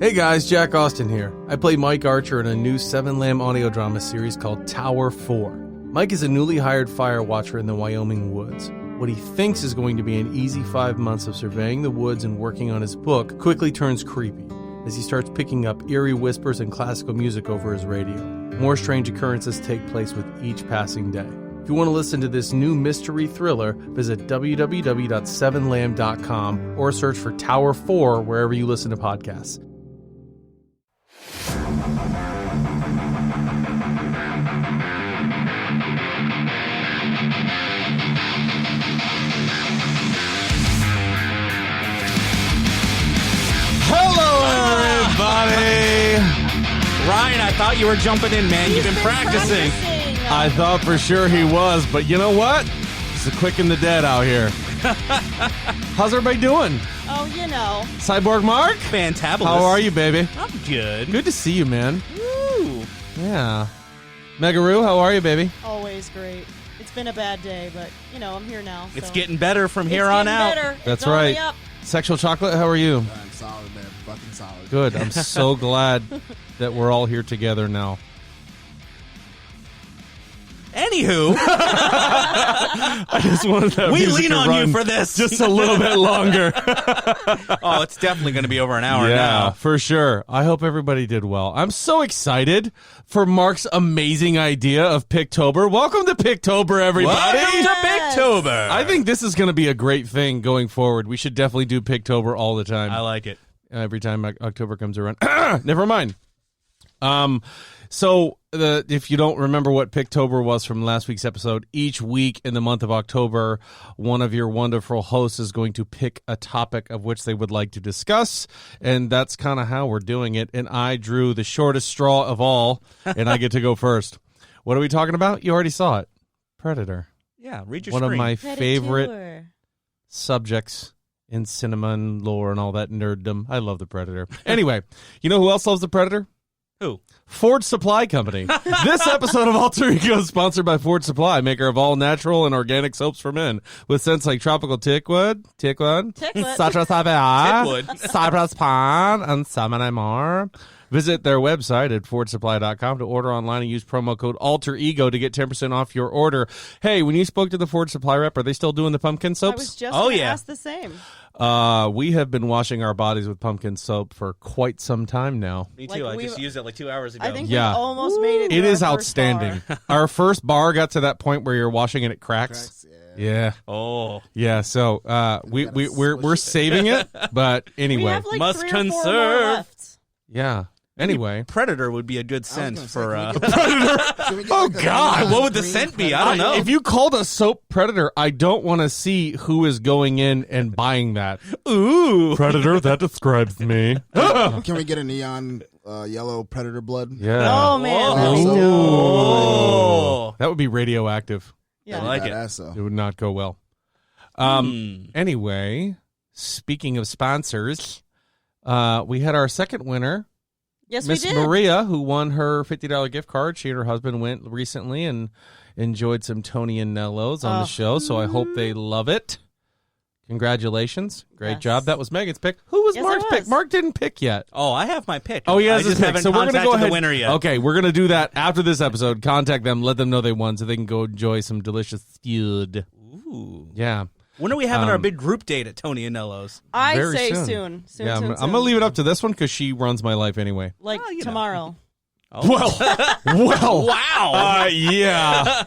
Hey guys, Jack Austin here. I play Mike Archer in a new 7-lamb audio drama series called Tower 4. Mike is a newly hired fire watcher in the Wyoming woods. What he thinks is going to be an easy 5 months of surveying the woods and working on his book quickly turns creepy as he starts picking up eerie whispers and classical music over his radio. More strange occurrences take place with each passing day. If you want to listen to this new mystery thriller, visit www.7lamb.com or search for Tower 4 wherever you listen to podcasts. Hello, everybody. Ryan, I thought you were jumping in, man. You've been practicing. I thought for sure he was, but you know what? It's the quick and the dead out here. How's everybody doing? Oh, you know. Cyborg Mark? Fantabulous. How are you, baby? I'm good. Good to see you, man. Woo. Yeah. Megaroo, how are you, baby? Always great. It's been a bad day, but, you know, I'm here now. It's so. getting better from here It's on getting out. better. That's It's only right. up. Sexual Chocolate, how are you? I'm solid, man. Fucking solid. Good. I'm so glad that we're all here together now. Anywho, I just wanted that we music lean to on run you for this. just a little bit longer. Oh, it's definitely going to be over an hour Yeah, now. for sure. I hope everybody did well. I'm so excited for Mark's amazing idea of PickTober. Welcome to PickTober, everybody. Welcome to PickTober. I think this is going to be a great thing going forward. We should definitely do PickTober all the time. I like it. Every time October comes around. Never mind. If you don't remember what PickTober was from last week's episode, each week in the month of October, one of your wonderful hosts is going to pick a topic of which they would like to discuss, and that's kind of how we're doing it. And I drew the shortest straw of all, and I get to go first. What are we talking about? You already saw it. Predator. Yeah, read your One screen. of my Predator. favorite subjects in cinema and lore and all that nerddom. I love the Predator. Anyway, you know who else loves the Predator? Who? Ford Supply Company. This episode of Alter Ego is sponsored by Ford Supply, maker of all natural and organic soaps for men, with scents like tropical tickwood, Tickwood. citrus Tickwood. cypress pine, and so many more. Visit their website at FordSupply.com to order online and use promo code AlterEgo to get 10% off your order. Hey, when you spoke to the Ford Supply rep, are they still doing the pumpkin I soaps? was just Oh, going to yeah. ask the same. We have been washing our bodies with pumpkin soap for quite some time now. Me Like, too. I we've- just used it like 2 hours ago. I think Yeah. we almost made it to It our is first outstanding. bar. Our first bar got to that point where you're washing and it cracks. Cracks, yeah. Yeah, Oh. yeah. So we're saving it, but We anyway, have like Must 3 or 4 more conserve. left. yeah. Anyway, Predator would be a good scent gonna say, for. can we get- Can we get, Oh, like, a God, neon what would the green scent be? Predator? I don't know. if you called a soap Predator, I don't want to see who is going in and buying that. Ooh. Predator, that describes me. Can we get a neon yellow Predator blood? Yeah. Oh, man. That'd be Ooh. dope. Oh. That would be radioactive. Yeah. I like it. Badass, though. It would not go well. Anyway, speaking of sponsors, we had our second winner, Yes, Miss we did. Maria, who won her $50 gift card. She and her husband went recently and enjoyed some Tony and Nello's on the show, so I hope they love it. Congratulations. Great Yes. job. That was Megan's pick. Who was Yes, Mark's it pick? was. Mark didn't pick yet. Oh, I have my pick. Oh, he has I his just pick. haven't So we're going to go contacted ahead. the winner yet. Okay, we're going to do that after this episode. Contact them, let them know they won so they can go enjoy some delicious food. Ooh. Yeah. When are we having our big group date at Tony and Nello's? I Very say soon. soon. Soon, Yeah, soon, I'm going to leave it up to this one because she runs my life anyway. Like Oh, you know. tomorrow. Well, Wow. yeah.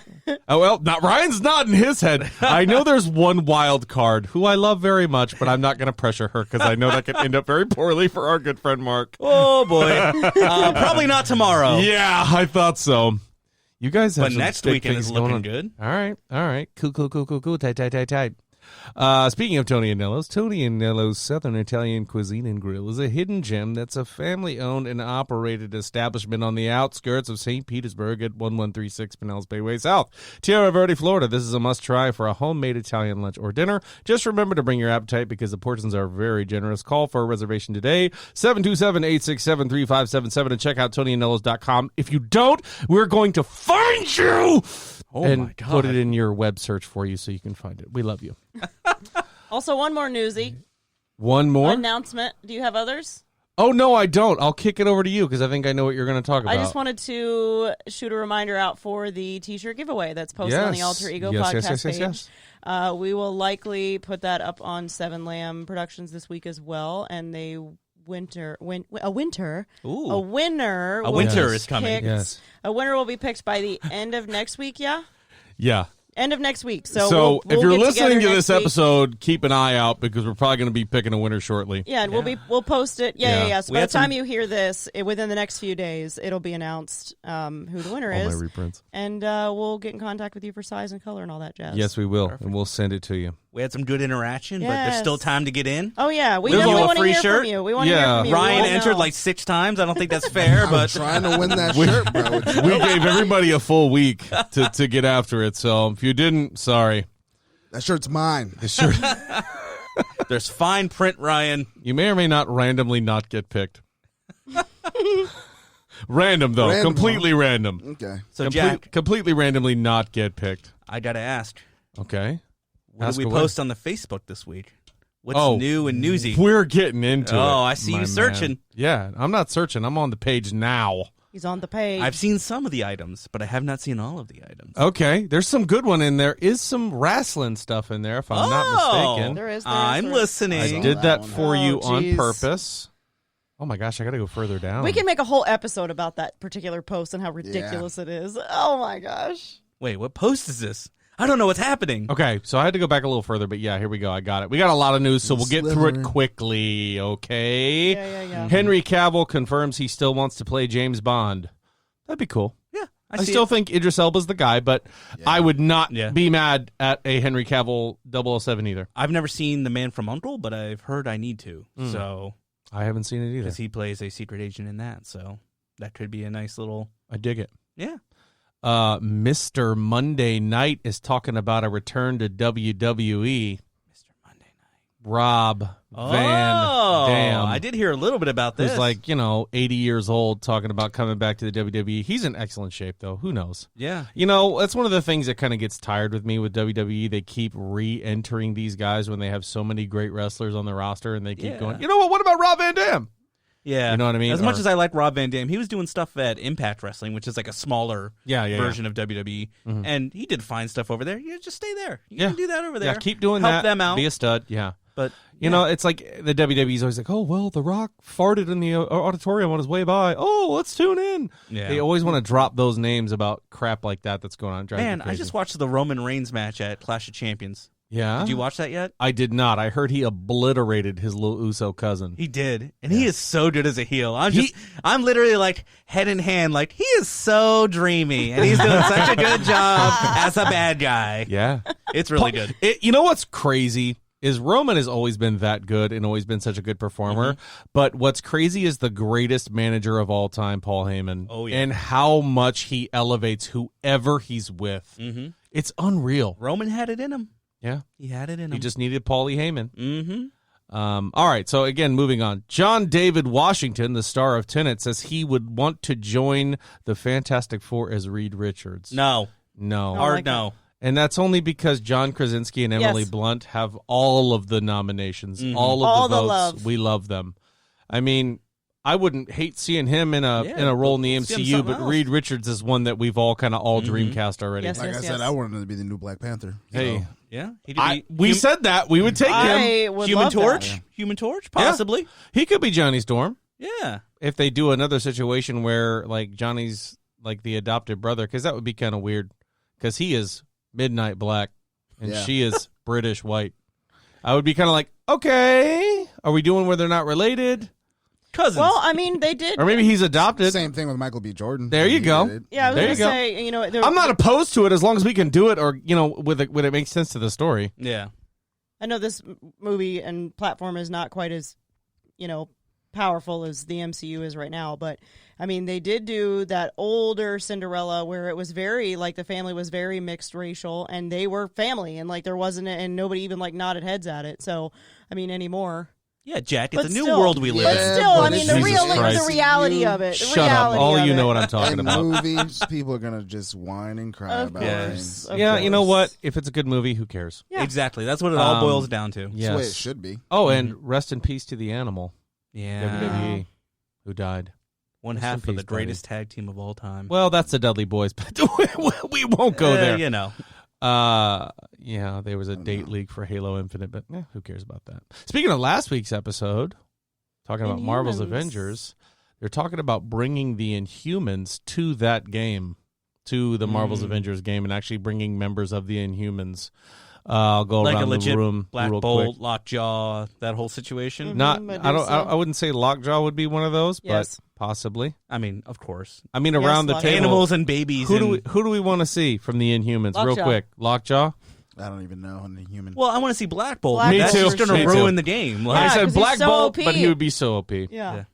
Oh, well, Ryan's nodding his head. I know there's one wild card who I love very much, but I'm not going to pressure her because I know that could end up very poorly for our good friend Mark. Oh, boy. Probably not tomorrow. Yeah, I thought so. You guys have But some next big weekend things is going looking on. good. All right. Cool. Tight. Speaking of Tony and Nello's Southern Italian Cuisine and Grill is a hidden gem that's a family-owned and operated establishment on the outskirts of St. Petersburg at 1136 Pinellas Bay Way South, Tierra Verde, Florida. This is a must-try for a homemade Italian lunch or dinner. Just remember to bring your appetite because the portions are very generous. Call for a reservation today, 727-867-3577, and check out TonyandNellos.com. If you don't, we're going to find you and my God. put it in your web search for you so you can find it. We love you. Also, one more newsy One more? announcement. Do you have others? Oh, no, I don't. I'll kick it over to you because I think I know what you're going to talk about. I just wanted to shoot a reminder out for the T-shirt giveaway that's posted on the Alter Ego podcast page. We will likely put that up on Seven Lamb Productions this week as well, and a winner Ooh. A winner is coming. Picked, Yes. A winner will be picked by the end of next week, Yeah. End of next week. So So we'll if you're get listening to together this next week. episode, keep an eye out because we're probably going to be picking a winner shortly. Yeah, and we'll post it. Yeah. Yeah. So We by had the time you hear this, within the next few days, it'll be announced who the winner All my is, reprints. and we'll get in contact with you for size and color and all that jazz. Yes, we will, and we'll send it to you. We had some good interaction, but there's Yes. still time to get in. Oh yeah, we There's definitely a want to free hear shirt. from you. We want to Yeah. hear from you. Ryan We wanna entered know. like 6 times. I don't think that's fair, I'm but trying to win that shirt, bro. We gave everybody a full week to get after it, so if you didn't, sorry. That shirt's mine. The shirt, there's fine print, Ryan. you may or may not randomly not get picked. Random, though. Random. Completely random. Okay. So, Jack, Completely randomly not get picked. I got to ask, Okay. what Ask did we away. post on the Facebook this week? What's Oh, new and newsy? We're getting into it. Oh, I see you my man. searching. Yeah, I'm not searching. I'm on the page now. He's on the page. I've seen some of the items, but I have not seen all of the items. Okay, there's some good one in there. Is some wrestling stuff in there, if I'm not mistaken. There is. I'm listening. I saw did that that one. for you Oh, on geez. purpose. Oh my gosh, I got to go further down. We can make a whole episode about that particular post and how ridiculous it is. Oh my gosh. Wait, what post is this? I don't know what's happening. Okay, so I had to go back a little further, but yeah, here we go. I got it. We got a lot of news, so we'll get through it Slithering. quickly, okay? Yeah. Henry Cavill confirms he still wants to play James Bond. That'd be cool. Yeah, I see still it. think Idris Elba's the guy, but I would not Yeah. be mad at a Henry Cavill 007 either. I've never seen The Man from U.N.C.L.E., but I've heard I need to. So, I haven't seen it either. because he plays a secret agent in that, so that could be a nice little. I dig it. Yeah. Mr. Monday Night is talking about a return to WWE. Mr. Monday Night. Rob Van Dam. I did hear a little bit about this. Who's like, 80 years old, talking about coming back to the WWE. He's in excellent shape, though. Who knows? Yeah. That's one of the things that kind of gets tired with me with WWE. They keep re-entering these guys when they have so many great wrestlers on the roster, and they keep Yeah. going, you know what about Rob Van Dam? Yeah. You know what I mean? As much Or- as I like Rob Van Dam, he was doing stuff at Impact Wrestling, which is like a smaller version of WWE. And he did fine stuff over there. Yeah, just stay there. You can do that over there. Yeah, keep doing Help that. them out. Be a stud. Yeah. But You know, it's like the WWE's always like, oh, well, The Rock farted in the auditorium on his way by. Oh, let's tune in. Yeah. They always want to drop those names about crap like that that's going on. Drives me man, I crazy. just watched the Roman Reigns match at Clash of Champions. Yeah? Did you watch that yet? I did not. I heard he obliterated his little Uso cousin. He did, and he is so good as a heel. I'm literally like head in hand, like he is so dreamy, and he's doing such a good job as a bad guy. Yeah. It's really good. You know what's crazy is Roman has always been that good and always been such a good performer. But what's crazy is the greatest manager of all time, Paul Heyman. Oh, yeah. And how much he elevates whoever he's with. Mm-hmm. It's unreal. Roman had it in him. Yeah. He had it in him. He just needed Paulie Heyman. Mm-hmm. All right, so again, moving on. John David Washington, the star of Tenet, says he would want to join the Fantastic Four as Reed Richards. No. No. Hard Hard no. And that's only because John Krasinski and Emily Yes. Blunt have all of the nominations, Mhm. all of All the the votes. love. We love them. I mean, I wouldn't hate seeing him in a role in the let's see him MCU, something but else. Reed Richards is one that we've all kind of dreamcast already. Yes. Like I said, I wanted him to be the new Black Panther. Hey, So, Yeah. He could be we said that we would take him. I would Human love Torch. that. Human Torch, possibly. He could be Johnny Storm Yeah. if they do another situation where like Johnny's like the adopted brother, because that would be kind of weird. Because he is midnight black and Yeah. she is British white. I would be kind of like, okay, are we doing where they're not related? Cousins. Well, I mean, they did. Or maybe he's adopted. same thing with Michael B. Jordan. There you He go. did it. Yeah, I was There going to you go. say, I'm not opposed to it as long as we can do it, or when it makes sense to the story. yeah. I know this movie and platform is not quite as, powerful as the MCU is right now, but I mean, they did do that older Cinderella where it was very like the family was very mixed racial and they were family and like there wasn't and nobody even like nodded heads at it. So, I mean, anymore. Yeah, Jack, it's But a new still- world we live But in. Yeah, still, I but mean, it's the Jesus real, Christ. the reality of it. The Shut reality up. All of you it. know what I'm talking In about. movies, people are gonna just whine and cry Of about course. things. Of Yeah, you know course. what? If it's a good movie, who cares? Yeah. Exactly. That's what it all Um, boils down to. That's the way it Yes. should be. Oh, and rest in peace to the animal. Yeah. WWE, who died. One Rest in half of peace, the greatest tag team of all time. Well, that's the Dudley Boys, but we won't go there. You know. Yeah, there was a date leak for Halo Infinite, but who cares about that? Speaking of last week's episode, talking about Marvel's Inhumans. Avengers, they're talking about bringing the Inhumans to that game, to the Marvel's Avengers game, and actually bringing members of the Inhumans. I'll go Like around a legit the room Black real Bolt, quick. Lockjaw, that whole situation. Not, Medusa. I wouldn't say Lockjaw would be one of those, Yes. but possibly. I mean, of course. I mean, around the Lockjaw. table, Animals and babies. who and, do we want to see from the Inhumans? Real Lockjaw. quick, Lockjaw. I don't even know on the human. Well, I want to see Black Bolt. Black That's Bolt. just going Me to too. ruin the game. Like, I said 'cause he's Black so Bolt, OP. but he would be so OP. Yeah. Yeah.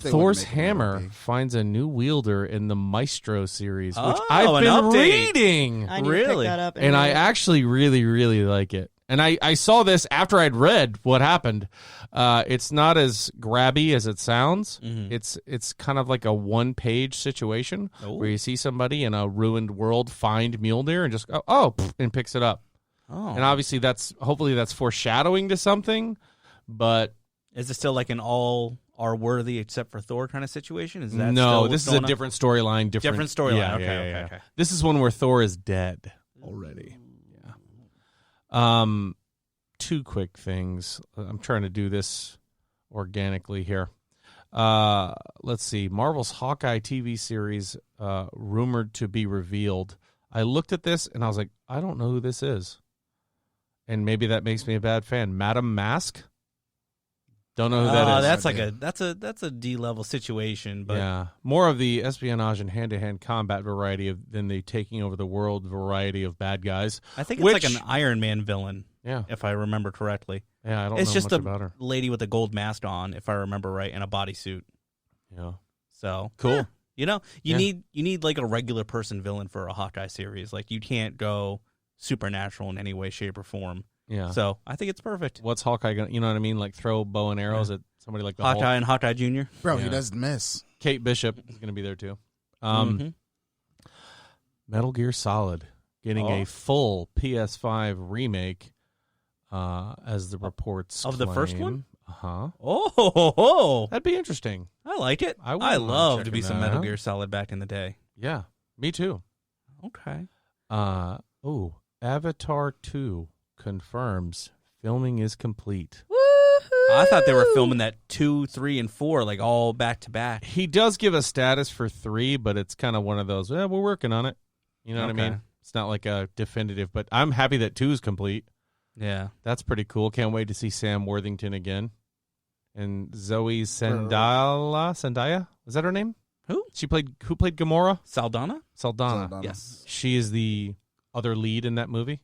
They Thor's wouldn't make him hammer OP. finds a new wielder in the Maestro series, which Oh, I've an been update. reading. I need to pick Really? that up. And I read it. actually really, really like it. And I saw this after I'd read what happened. It's not as grabby as it sounds. Mhm. It's kind of like a one-page situation where you see somebody in a ruined world find Mjolnir and just go, and picks it up. Oh. And obviously hopefully that's foreshadowing to something, but Is it still like an all are worthy except for Thor kind of situation? Is that no, still this what's is a going on? different storyline. Different storyline. Yeah, Okay, yeah, okay, yeah. okay. This is one where Thor is dead already. Yeah. Two quick things. I'm trying to do this organically here. Let's see. Marvel's Hawkeye TV series rumored to be revealed. I looked at this and I was like, I don't know who this is. And maybe that makes me a bad fan. Madam Mask? Don't know who that is. That's like that's a D level situation, but yeah, more of the espionage and hand-to-hand combat variety than the taking over the world variety of bad guys. I think it's Which- like an Iron Man villain, Yeah, if I remember correctly. yeah, I don't It's know just much a about her. lady with a gold mask on, if I remember right, and a bodysuit. Yeah, So cool. eh, you know, you Yeah. need like a regular person villain for a Hawkeye series. Like you can't go supernatural in any way, shape, or form. Yeah. So I think it's perfect. What's Hawkeye gonna? You know what I mean? Like throw bow and arrows at somebody like the Hulk. Hawkeye and Hawkeye Jr. Bro, Yeah. he doesn't miss. Kate Bishop is gonna be there too. Mhm. Metal Gear Solid getting a full PS5 remake, as the reports Of the first one? Uh-huh. Oh, That'd be interesting. I like it. I I, wouldn't mind love to checking be some that Metal out. Gear Solid back in the day. Yeah, me too. Okay. Avatar 2 confirms filming is complete. I thought they were filming that 2, 3, and 4 like all back to back. He does give a status for 3, but it's kind of one of those, we're working on it. You know what I Okay. mean? It's not like a definitive, but I'm happy that 2 is complete. Yeah. That's pretty cool. Can't wait to see Sam Worthington again. And Zoe Zendaya? Is that her name? Who played Gamora? Saldana? Saldana. Saldana. Yes. She is the other lead in that movie.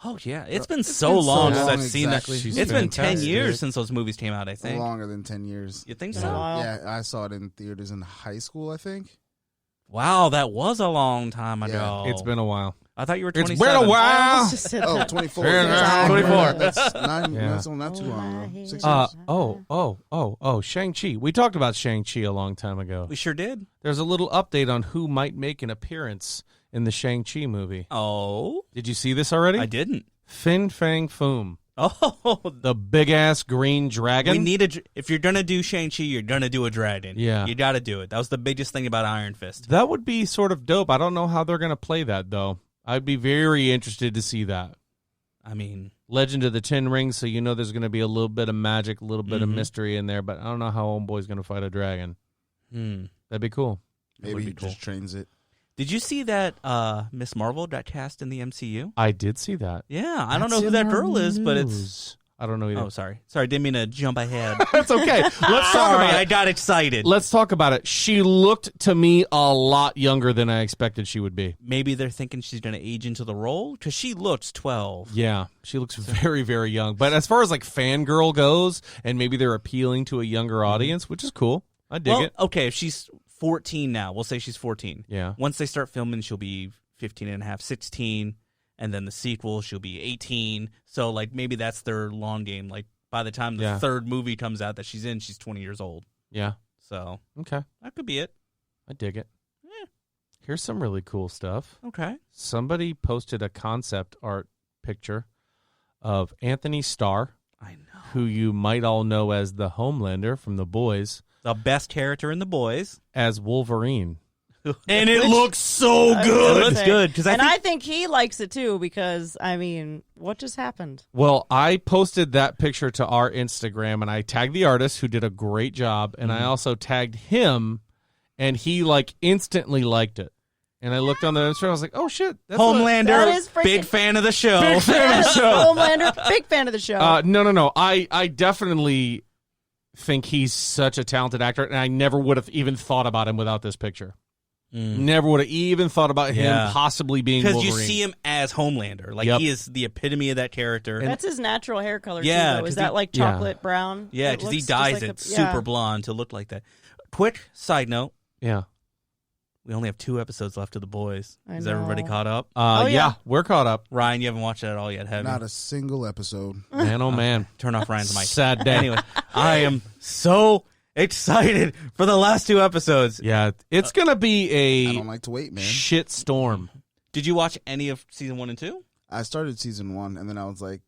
Oh yeah, it's been been so so long since long, I've seen that. exactly. She's It's been 10 fantastic. years since those movies came out. I think. Longer than 10 years. You think Been so? a while. Yeah, I saw it in theaters in high school, I think. Wow, that was a long time Yeah. ago. It's been a while. I thought you were It's 27. been a I while. almost just said Oh, that. 24. Fair enough. 24. 24. That's not, Yeah. that's not too long ago. 6 years. Shang-Chi. We talked about Shang-Chi a long time ago. We sure did. There's a little update on who might make an appearance in the Shang-Chi movie. Oh, Did you see this already? I didn't. Fin Fang Foom, Oh, the big-ass green dragon. we need a. If you're gonna do Shang-Chi, you're gonna do a dragon. Yeah. you got to do it. That was the biggest thing about Iron Fist. That would be sort of dope. I don't know how they're going to play that, though. I'd be very interested to see that. I mean, Legend of the Ten Rings, so you know there's going to be a little bit of magic, a little bit of Mhm. mystery in there, but I don't know how Homeboy's going to fight a dragon. That'd be cool. Maybe would he be cool. just trains it. Did you see that Miss Marvel got cast in the MCU? I did see that. Yeah, I don't That's know who in that the girl is, but it's. news. I don't know either. Oh, sorry, didn't mean to jump ahead. That's okay. Let's talk Sorry, about I it. got excited. Let's talk about it. She looked to me a lot younger than I expected she would be. Maybe they're thinking she's going to age into the role because she looks 12. Yeah, she looks very, very young. But as far as like fangirl goes, and maybe they're appealing to a younger audience, which is cool. I dig Well, it. okay, if she's 14 now, we'll say she's 14. Yeah. Once they start filming, she'll be 15 and a half, 16, and then the sequel, she'll be 18. So, like, maybe that's their long game. Like, by the time the Yeah. third movie comes out that she's in, she's 20 years old. Yeah. So, Okay. that could be it. I dig it. Yeah. Here's some really cool stuff. Okay. Somebody posted a concept art picture of Anthony Starr I know. who you might all know as the Homelander from The Boys, The best character in The Boys. as Wolverine. And it looks so I was good. gonna It looks say. good, 'cause I think he likes it too because I mean, what just happened? Well, I posted that picture to our Instagram, and I tagged the artist who did a great job, and I also tagged him, and he like instantly liked it. And I looked on the Instagram, I was like, "Oh shit, that's Homelander, That is freaking- big fan of the show. Big fan of the show." Homelander, big fan of the show. No. I definitely think he's such a talented actor, and I never would have even thought about him without this picture. Never would have even thought about him possibly being Because Wolverine. you see him as Homelander. Like, Yep. he is the epitome of that character. That's his natural hair color Yeah, too. Though. 'cause Is that he- like chocolate brown? Yeah, It because he looks just dyes like it a- yeah. super blonde to look like that. Quick side note. Yeah. We only have 2 episodes left of The Boys. I Is everybody know. caught up? Oh, yeah. We're caught up. Ryan, you haven't watched it at all yet, have you? Not a single episode. Man, oh man. Turn off Ryan's mic. Sad day. Anyway, I am so excited for the last 2 episodes. Yeah, it's going to be I a don't like to wait, man. shit storm. Did you watch any of season 1 and 2? I started season 1, and then I was like,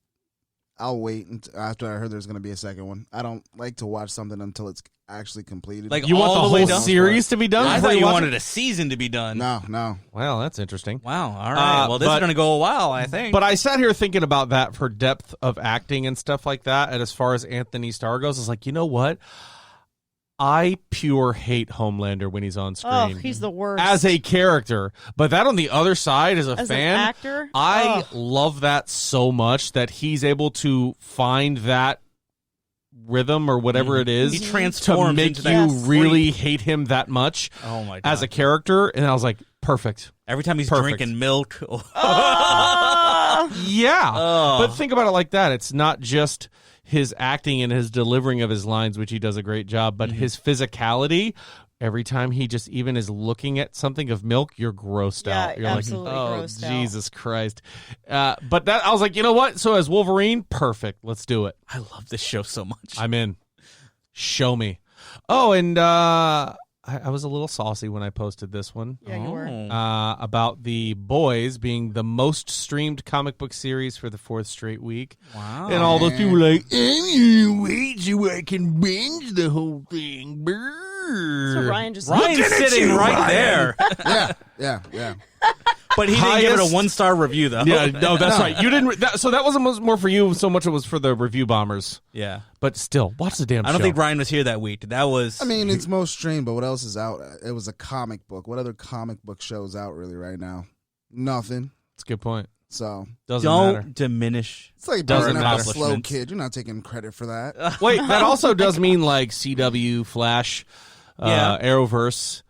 I'll wait after I heard there's going to be a second one. I don't like to watch something until it's actually completed. Like, You want all the the way whole done? series to be done? I before thought you watch wanted it? a season to be done. No. Well, that's interesting. Wow. All right. Well, this is but- going to go a while, I think. But I sat here thinking about that for depth of acting and stuff like that. And as far as Anthony Starr goes, I was like, you know what? I pure hate Homelander when he's on screen. Oh, he's the worst. as a character. But that on the other side, as a As fan, an actor, I oh. love that so much that he's able to find that rhythm or whatever it is He to transforms make into you that really hate him that much Oh, my God. as a character. And I was like, perfect. Every time he's Perfect. drinking milk. Yeah. Oh. But think about it like that. It's not just his acting and his delivering of his lines, which he does a great job, but his physicality. Every time he just even is looking at something of milk, you're grossed Yeah, out. You're absolutely like, oh, grossed out. Jesus Christ. But that I was like, you know what? So as Wolverine, perfect. Let's do it. I love this show so much. I'm in. Show me. Oh, and I was a little saucy when I posted this one. Yeah, you were. About The Boys being the most streamed comic book series for the 4th straight week. Wow. And all those people were like, I'm wait so I can binge the whole thing. So Ryan just Ryan's Look at sitting you, right Ryan. there. Yeah. But he didn't give it a Highest- 1-star review, though. Yeah, no, that's right. You didn't. So that wasn't more for you so much it was for the review bombers. Yeah. But still, watch the damn show. I don't think Ryan was here that week. That was. I mean, it's most streamed, but what else is out? It was a comic book. What other comic book shows out really right now? Nothing. That's a good point. So Doesn't don't matter. diminish. it's like Doesn't bringing up a matter. slow kid. You're not taking credit for that. Wait, that also does mean like CW, Flash, Yeah. Arrowverse,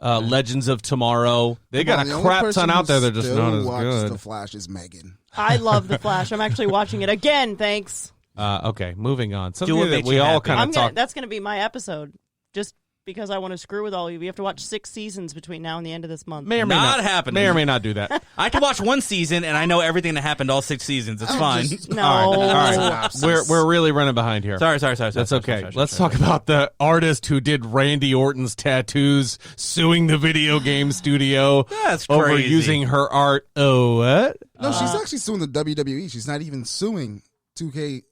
Legends of Tomorrow. They got The a only crap person ton out who there. They're just still not as watches good. The Flash is Megan. I love The Flash. I'm actually watching it again. Thanks. Okay, moving on. Do Something what that makes we you all happy. kind of talk. That's gonna be my episode. Just because I want to screw with all of you. We have to watch 6 seasons between now and the end of this month. May or may Not not happening. May or may not do that. I can watch 1 season and I know everything that happened all 6 seasons. It's fine. No. All right. Synopsis. We're really running behind here. Sorry. That's okay. Let's talk about the artist who did Randy Orton's tattoos, suing the video game studio That's over crazy. using her art. Oh, what? No, she's actually suing the WWE. She's not even suing 2K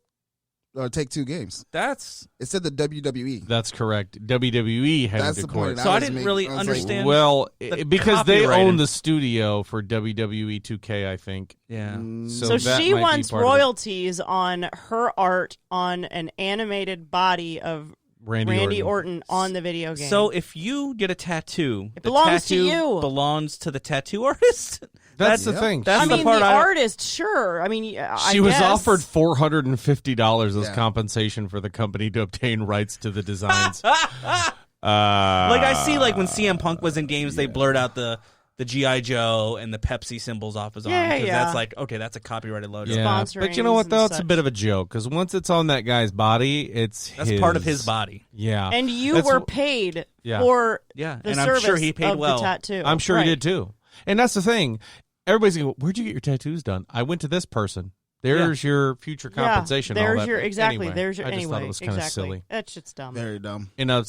or Take-Two Games. That's It said the WWE. That's correct. WWE headed That's to the court. point. So I was didn't making- really I was like, understand. Well, the because they copyright own and- the studio for WWE 2K, I think. yeah. that So she might be wants part of it. royalties on her art on an animated body of Randy Orton on the video game. So if you get a tattoo, It the belongs to tattoo you. belongs to the tattoo artist. That's the Yep. thing. That's I the mean, part the I don't- artist, sure. I mean, I She was guess. offered $450 as Yeah. compensation for the company to obtain rights to the designs. Like I see, like when CM Punk was in games, they blurred out the G.I. Joe and the Pepsi symbols off his arm. Yeah, 'Cause yeah. that's like, okay, that's a copyrighted logo. Yeah, Sponsorings but you know what though? and It's a such. bit of a joke because once it's on that guy's body, it's That's part of his body. Yeah, And you That's were wh- paid Yeah. for Yeah, the and I'm service sure he paid of well. the tattoo. I'm sure Right. he did too. And that's the thing. Everybody's going, where'd you get your tattoos done? I went to this person. There's your future compensation. Yeah, all there's that. your exactly. Anyway, There's your I just anyway. thought it was kind of exactly. silly. That shit's dumb. Very dumb. In a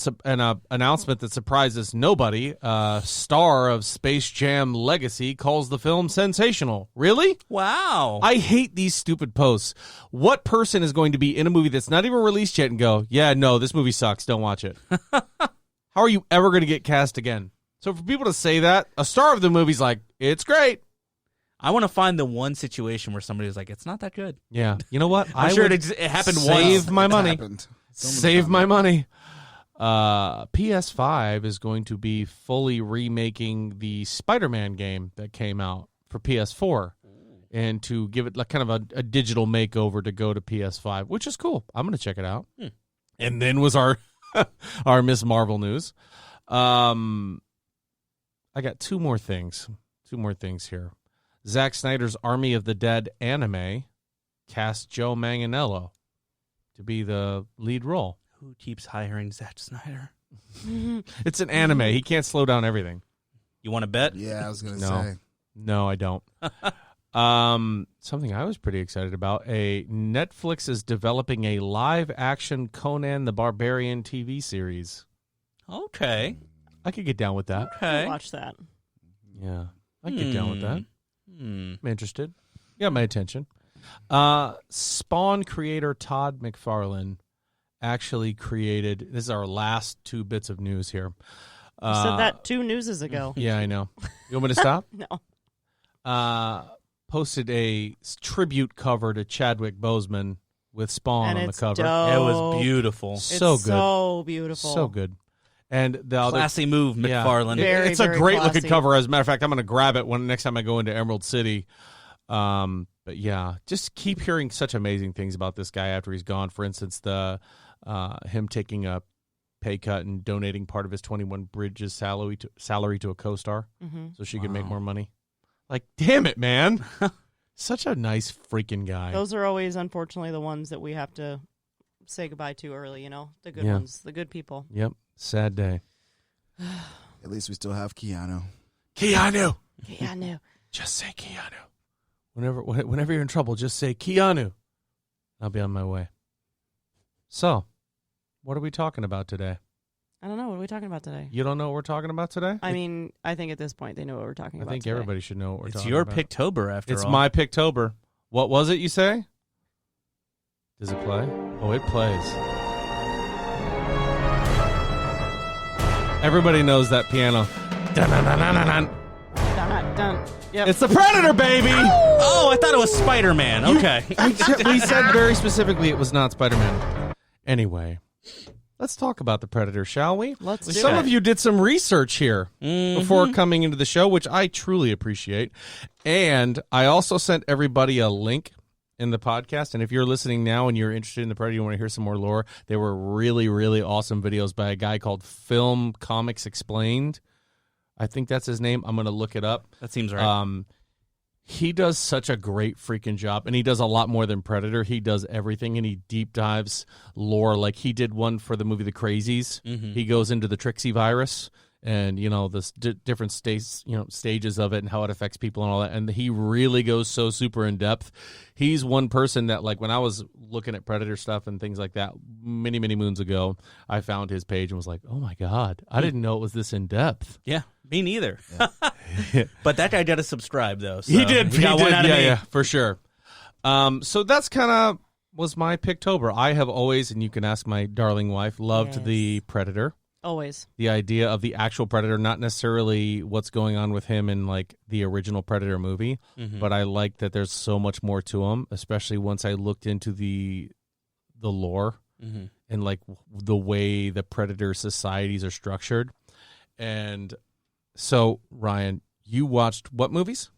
announcement that surprises nobody, star of Space Jam Legacy calls the film sensational. Really? Wow. I hate these stupid posts. What person is going to be in a movie that's not even released yet and go, yeah, no, this movie sucks, don't watch it? How are you ever going to get cast again? So for people to say that, a star of the movie's like, it's great. I want to find the one situation where somebody's like, it's not that good. Yeah. You know what? I'm sure it happened save once. my It's money. happened. So many Save times. my money. PS5 is going to be fully remaking the Spider-Man game that came out for PS4 and to give it like kind of a digital makeover to go to PS5, which is cool. I'm going to check it out. And then was our our Miss Marvel news. I got two more things here. Zack Snyder's Army of the Dead anime cast Joe Manganiello to be the lead role. Who keeps hiring Zack Snyder? It's an anime. He can't slow down everything. You want to bet? Yeah, I was gonna No. say. No, I don't. Something I was pretty excited about. Netflix is developing a live-action Conan the Barbarian TV series. Okay. I could get down with that. Okay. Watch that. Yeah, I could get down with that. Hmm. I'm interested. Got my attention. Spawn creator Todd McFarlane actually created. This is our last two bits of news here. You said that 2 newses ago. Yeah, I know. You want me to stop? No. Posted a tribute cover to Chadwick Boseman with Spawn And on the it's cover. dope. It was beautiful. So It's good. so beautiful. So good. And the other Classy move, Yeah. McFarlane. Very, it's a very great looking classy. cover. As a matter of fact, I'm going to grab it next time I go into Emerald City. But yeah, just keep hearing such amazing things about this guy after he's gone. For instance, the him taking a pay cut and donating part of his 21 Bridges salary to a co-star so she could make more money. Like, damn it, man. Such a nice freaking guy. Those are always, unfortunately, the ones that we have to say goodbye to early, you know? The good Yeah. ones, the good people. Yep. Sad day. At least we still have Keanu. Keanu. Yeah, I knew. Just say Keanu. Whenever you're in trouble, just say Keanu. I'll be on my way. So, what are we talking about today? I don't know. What are we talking about today? You don't know what we're talking about today? I mean, I think at this point they know what we're talking I about think today. everybody should know what we're It's talking your about. Picktober, after It's all. my Picktober. What was it you say? Does it play? Oh, it plays. Everybody knows that piano. Dun-dun-dun-dun-dun. Dun, dun. Yep. It's the Predator, baby! Oh, I thought it was Spider-Man. Okay. We said very specifically it was not Spider-Man. Anyway, let's talk about the Predator, shall we? Let's do Some it. of you did some research here Mm-hmm. before coming into the show, which I truly appreciate. And I also sent everybody a link in the podcast. And if you're listening now and you're interested in the Predator, you want to hear some more lore, there were really, really awesome videos by a guy called Film Comics Explained. I think that's his name. I'm going to look it up. That seems right. He does such a great freaking job, and he does a lot more than Predator. He does everything, and he deep dives lore. Like he did one for the movie The Crazies. He goes into the Trixie virus and the different stages of it and how it affects people and all that. And he really goes so super in depth. He's one person that, like, when I was looking at Predator stuff and things like that many, many moons ago, I found his page and was like, oh my God, I didn't know it was this in depth. Yeah, me neither. But that guy got to subscribe, though. So He did. He got one out of me. Yeah, for sure. So that's kind of was my Picktober. I have always, and you can ask my darling wife, loved Yes. the Predator. Always. The idea of the actual Predator, not necessarily what's going on with him in like the original Predator movie, but I like that there's so much more to him, especially once I looked into the lore and like the way the Predator societies are structured. And so, Ryan, you watched what movies?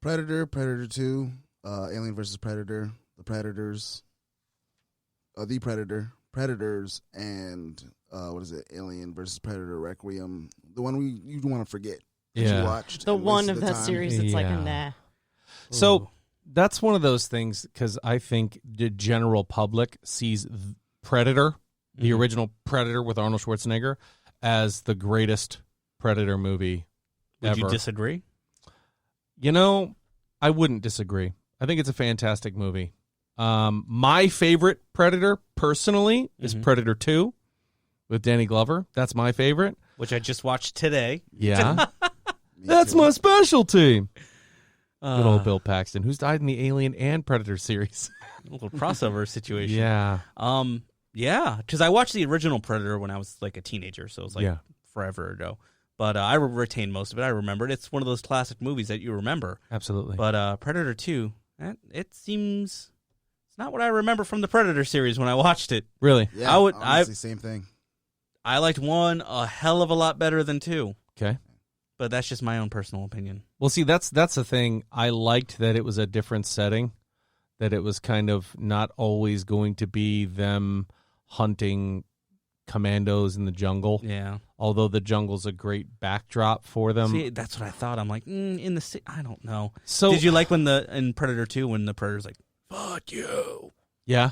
Predator, Predator 2, Alien vs. Predator, The Predators, The Predator, Predators, and what is it? Alien vs. Predator Requiem. The one you want to forget that you watched. The and one wasted of the that time. series that's like, Yeah. nah. So that's one of those things because I think the general public sees Predator, the original Predator with Arnold Schwarzenegger, as the greatest Predator movie Would ever. you disagree? I wouldn't disagree. I think it's a fantastic movie. My favorite Predator, personally, is Predator 2 with Danny Glover. That's my favorite. Which I just watched today. Yeah. That's my specialty. Good old Bill Paxton, who's died in the Alien and Predator series. A little crossover situation. Yeah. Yeah, because I watched the original Predator when I was like a teenager, so it was like forever ago. But I retained most of it. I remembered. It's one of those classic movies that you remember. Absolutely. But Predator 2, it seems it's not what I remember from the Predator series when I watched it. Really? Yeah, honestly, same thing. I liked 1 a hell of a lot better than 2. Okay. But that's just my own personal opinion. Well, see, that's the thing. I liked that it was a different setting, that it was kind of not always going to be them hunting commandos in the jungle. Yeah. Although the jungle's a great backdrop for them. See, that's what I thought. I'm like, in the I don't know. So did you like in Predator 2 when the Predator's like, fuck you? Yeah.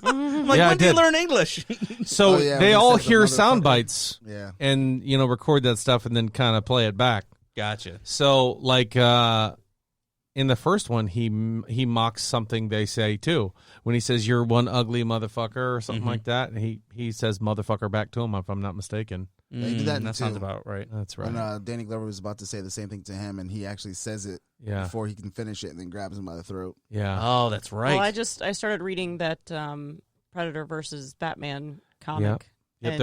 I'm like, Yeah, when I did you did. learn English? So when they he all says hear motherfucker. sound bites Yeah. and, record that stuff and then kind of play it back. Gotcha. So, like, in the first one, he mocks something they say, too. When he says, "You're one ugly motherfucker," or something like that, and he says motherfucker back to him, if I'm not mistaken. Yeah, he did that in that 2. sounds about right. That's right. When Danny Glover was about to say the same thing to him, and he actually says it Yeah. before he can finish it, and then grabs him by the throat. Yeah. Oh, that's right. Well, I started reading that Predator versus Batman comic. Yep, and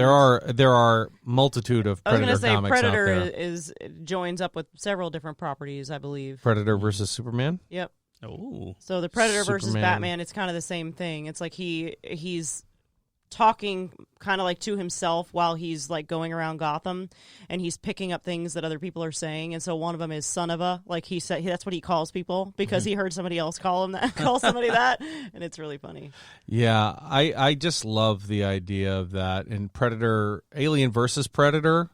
there are multitude of I was Predator going to say comics out Predator there. is joins up with several different properties, I believe. Predator versus Superman. Yep. Oh. So the Predator versus Superman. Batman, it's kind of the same thing. It's like he's talking kind of like to himself while he's like going around Gotham, and he's picking up things that other people are saying. And so one of them is "son of a," like he said, that's what he calls people because he heard somebody else call him that, call somebody that, and it's really funny. Yeah, I just love the idea of that. And Predator, Alien versus Predator,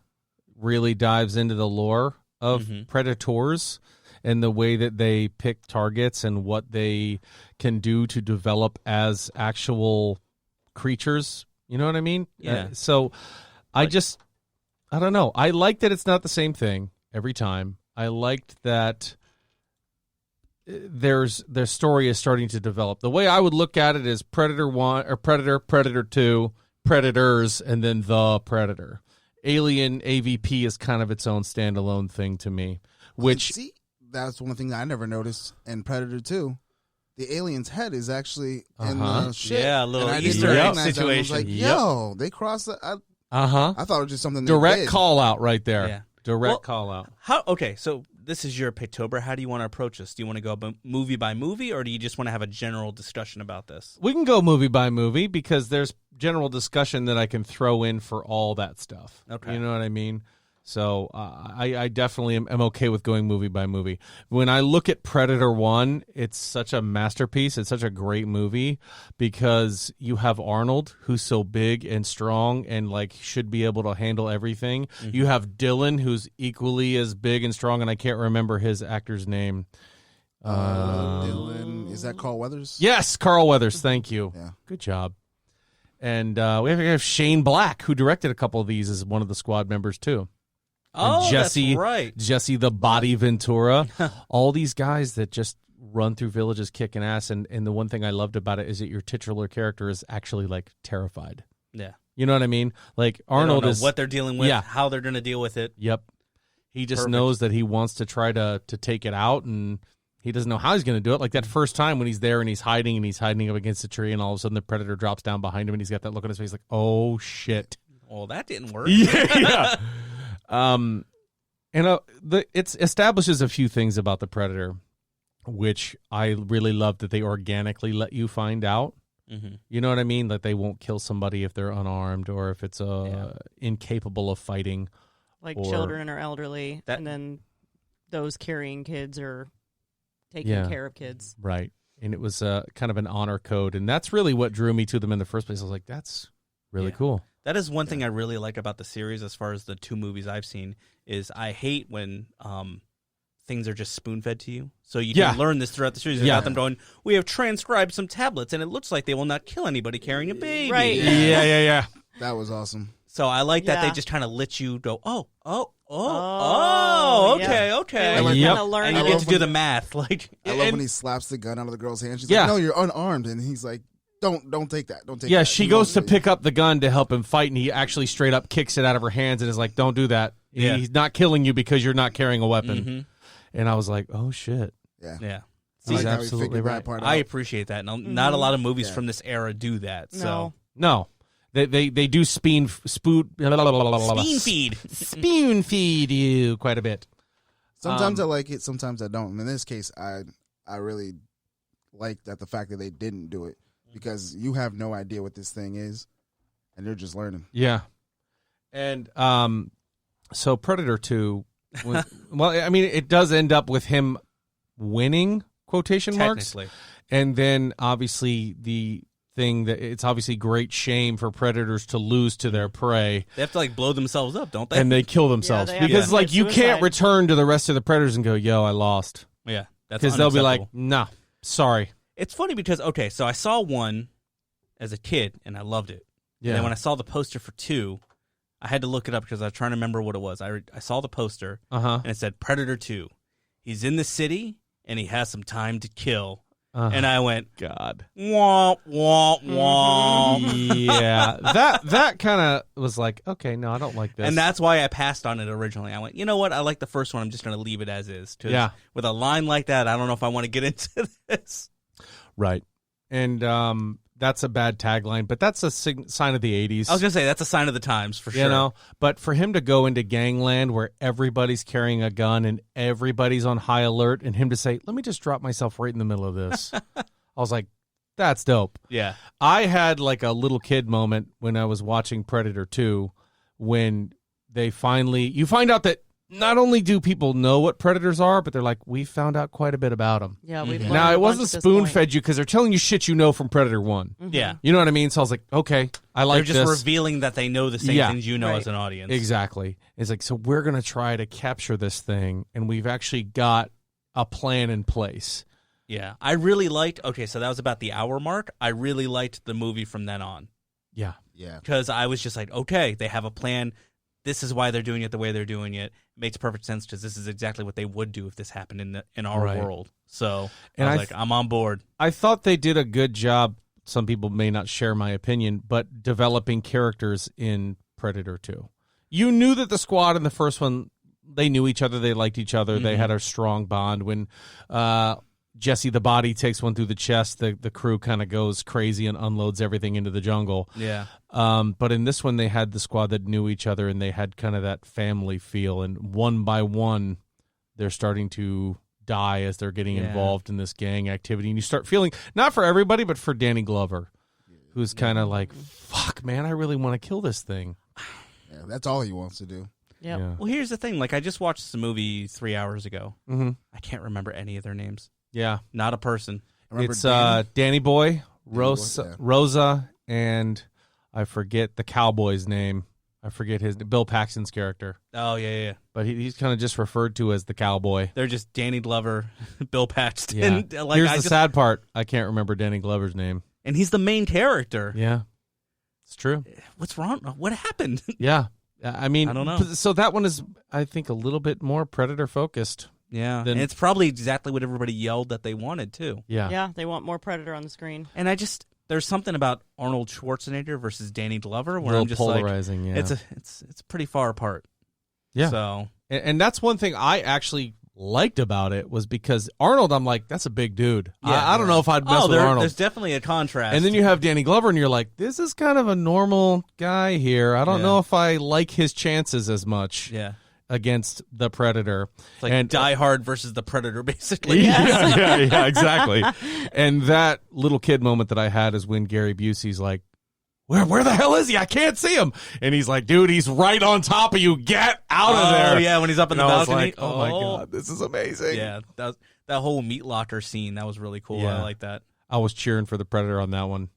really dives into the lore of predators and the way that they pick targets and what they can do to develop as actual creatures. You know what I mean? Yeah. So I don't know. I like that it's not the same thing every time. I liked that their story is starting to develop. The way I would look at it is Predator 1 or Predator 2, Predators, and then the Predator. Alien AVP is kind of its own standalone thing to me, which See, that's one thing that I never noticed in Predator 2. The alien's head is actually in the shit. Yeah, a little And I didn't Easter egg recognize that. I was situation. like, yo, they crossed the... I thought it was just something they direct did. call out right there. Yeah. Direct Well, call out. Okay, so this is your PickTober. How do you want to approach this? Do you want to go movie by movie, or do you just want to have a general discussion about this? We can go movie by movie because there's general discussion that I can throw in for all that stuff. Okay. You know what I mean? So I definitely am okay with going movie by movie. When I look at Predator 1, it's such a masterpiece. It's such a great movie because you have Arnold, who's so big and strong and like should be able to handle everything. You have Dylan, who's equally as big and strong, and I can't remember his actor's name. Dylan, is that Carl Weathers? Yes, Carl Weathers. Thank you. Yeah. Good job. And we have Shane Black, who directed a couple of these as one of the squad members too. Oh, Jesse, that's right. Jesse the Body Ventura. All these guys that just run through villages kicking ass. And the one thing I loved about it is that your titular character is actually like terrified. Yeah. You know what I mean? Like They don't Arnold know is what they're dealing with, Yeah. how they're going to deal with it. Yep. He just Perfect. knows that he wants to try to take it out, and he doesn't know how he's going to do it. Like that first time when he's there and he's hiding up against a tree, and all of a sudden the predator drops down behind him, and he's got that look on his face like, oh shit. Well, that didn't work. Yeah. And it establishes a few things about the Predator, which I really love that they organically let you find out. Mm-hmm. You know what I mean? That they won't kill somebody if they're unarmed or if it's incapable of fighting. Like Or- children or elderly, That- and then those carrying kids or taking Yeah. care of kids. Right. And it was kind of an honor code. And that's really what drew me to them in the first place. I was like, that's really Yeah. cool. That is one thing I really like about the series as far as the two movies I've seen is I hate when things are just spoon-fed to you. So you Yeah. can learn this throughout the series Yeah. without them going, we have transcribed some tablets, and it looks like they will not kill anybody carrying a baby. Right. Yeah. That was awesome. So I like that they Yeah. just kind of let you go, oh, Okay. They were Yep. kinda learning And you I get love to do the math. Like, I love when he slaps the gun out of the girl's hand. She's Yeah. like, "No, you're unarmed," and he's like, "Don't take that. Don't take that." Yeah, she He goes wants to pick up the gun to help him fight, and he actually straight up kicks it out of her hands and is like, "Don't do that. Yeah. He's not killing you because you're not carrying a weapon." mhm. And I was like, "Oh shit." Yeah, Yeah. I like how he absolutely figured that right. part I out. appreciate that. Not a lot of movies Yeah. from this era do that. So. No. No, they do spoon feed. spoon feed you quite a bit. Sometimes I like it, sometimes I don't. And in this case, I really like that the fact that they didn't do it, because you have no idea what this thing is, and you're just learning. Yeah, and so Predator 2. Well, I mean, it does end up with him winning, quotation marks, Technically. and then obviously the thing that it's obviously great shame for predators to lose to their prey, They have to like blow themselves up, don't they? and they kill themselves they have because to like commit you can't suicide. return to the rest of the predators and go, "Yo, I lost," yeah. That's because they'll be like, unacceptable. "Nah, sorry." It's funny because, okay, so I saw 1 as a kid, and I loved it. Yeah, And then when I saw the poster for 2, I had to look it up because I was trying to remember what it was. I saw the poster, uh-huh. and it said Predator 2. He's in the city, and he has some time to kill. And I went, God. womp, womp, womp. Yeah, that kind of was like, okay, no, I don't like this. And that's why I passed on it originally. I went, you know what? I like the first one. I'm just going to leave it as is. 'Cause Yeah. with a line like that, I don't know if I want to get into this. right. And that's a bad tagline, but that's a sign of the 80s. I was going to say, that's a sign of the times for sure. You know, but for him to go into gangland where everybody's carrying a gun and everybody's on high alert, and him to say, "Let me just drop myself right in the middle of this," I was like, that's dope. Yeah. I had like a little kid moment when I was watching Predator 2 when you find out that not only do people know what predators are, but they're like, we found out quite a bit about them. Yeah, we've Now, learned it a bunch wasn't at this spoon point. fed you because they're telling you shit you know from Predator 1. Yeah. You know what I mean? So I was like, okay, I like They're just this. revealing that they know the same Yeah. things you know Right. as an audience. Exactly. It's like, so we're going to try to capture this thing, and we've actually got a plan in place. Yeah. I really liked, okay, so that was about the hour mark. I really liked the movie from then on Yeah. Yeah, because I was just like, okay, they have a plan. This is why they're doing it the way they're doing it. It makes perfect sense because this is exactly what they would do if this happened in our Right. world. So And I was I like, I'm on board. I thought they did a good job. Some people may not share my opinion, but developing characters in Predator 2. You knew that the squad in the first one, they knew each other, they liked each other, they had a strong bond. When Jesse the Body takes one through the chest, the crew kind of goes crazy and unloads everything into the jungle. Yeah. But in this one, they had the squad that knew each other, and they had kind of that family feel. And one by one, they're starting to die as they're getting Yeah. involved in this gang activity. And you start feeling, not for everybody, but for Danny Glover, who's kind of like, fuck, man, I really want to kill this thing. yeah, that's all he wants to do. Yep. Yeah. Well, here's the thing. Like, I just watched the movie 3 hours ago. Mm-hmm. I can't remember any of their names. Yeah. Not a person. Remember It's Danny? Danny Boy, Danny Boy, Rosa, yeah. Rosa, and I forget the cowboy's name. I forget his Bill Paxton's character, Oh, yeah. but he's kind of just referred to as the cowboy. They're just Danny Glover, Bill Paxton. Yeah. Like, Here's I the just- sad part. I can't remember Danny Glover's name. And he's the main character. Yeah, it's true. What's wrong? What happened? Yeah. I mean, I don't know. So that one is, I think, a little bit more predator focused. Yeah. Then- And it's probably exactly what everybody yelled that they wanted, too. Yeah. Yeah, they want more Predator on the screen. And there's something about Arnold Schwarzenegger versus Danny Glover A where little I'm just like, polarizing. Yeah. it's pretty far apart. Yeah. So, And that's one thing I actually liked about it was because Arnold, I'm like, that's a big dude. Yeah. I don't know if I'd mess with Arnold. there's definitely a contrast. And then you have Danny Glover, and you're like, this is kind of a normal guy here. I don't Yeah. know if I like his chances as much yeah. against the Predator. It's like and, Die Hard versus the Predator, basically. yeah, exactly. And that little kid moment that I had is when Gary Busey's like, where the hell is he? I can't see him. And he's like, dude, he's right on top of you. Get out of there. Oh, yeah, when he's up in And the I was balcony. like, oh my God, this is amazing. Yeah, that whole meat locker scene, that was really cool. Yeah. I like that. I was cheering for the Predator on that one.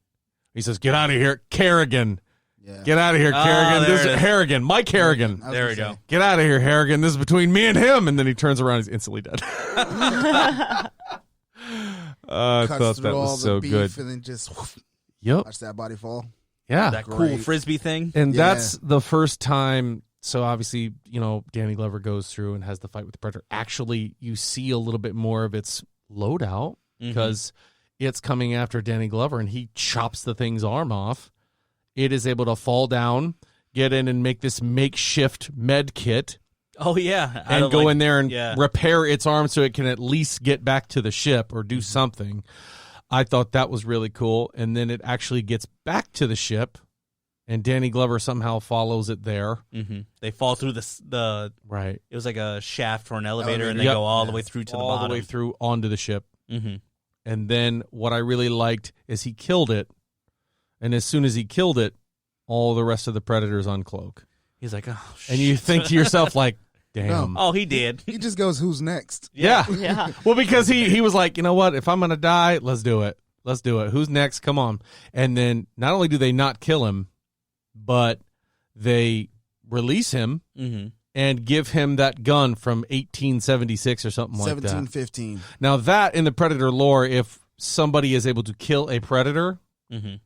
He says, get out of here, Kerrigan. Yeah. Get out of here, Kerrigan. there This it is is. Harrigan. Mike Harrigan. I was There gonna we go. say, Get out of here, Harrigan. This is between me and him. And then he turns around. He's instantly dead. I cuts thought through that all was the so beef good. and then just Yep. watch that body fall. Yeah. That cool Great. frisbee thing. And Yeah. that's the first time so obviously, Danny Glover goes through and has the fight with the Predator. Actually, you see a little bit more of its loadout because it's coming after Danny Glover, and he chops the thing's arm off. It is able to fall down, get in and make this makeshift med kit. Oh, yeah. And go in there and repair its arm so it can at least get back to the ship or do something. I thought that was really cool. And then it actually gets back to the ship, and Danny Glover somehow follows it there. Mm-hmm. They fall through the right. It was like a shaft for an elevator, and they go all the way through to the bottom. All the way through onto the ship. Mm-hmm. And then what I really liked is he killed it. And as soon as he killed it, all the rest of the Predators uncloak. He's like, oh, shit. And you think to yourself, like, damn. Oh, he did. He just goes, who's next? Yeah. Yeah. Well, because he was like, you know what? If I'm going to die, let's do it. Let's do it. Who's next? Come on. And then not only do they not kill him, but they release him and give him that gun from 1876 or something like that. 1715. Now, that in the Predator lore, if somebody is able to kill a Predator,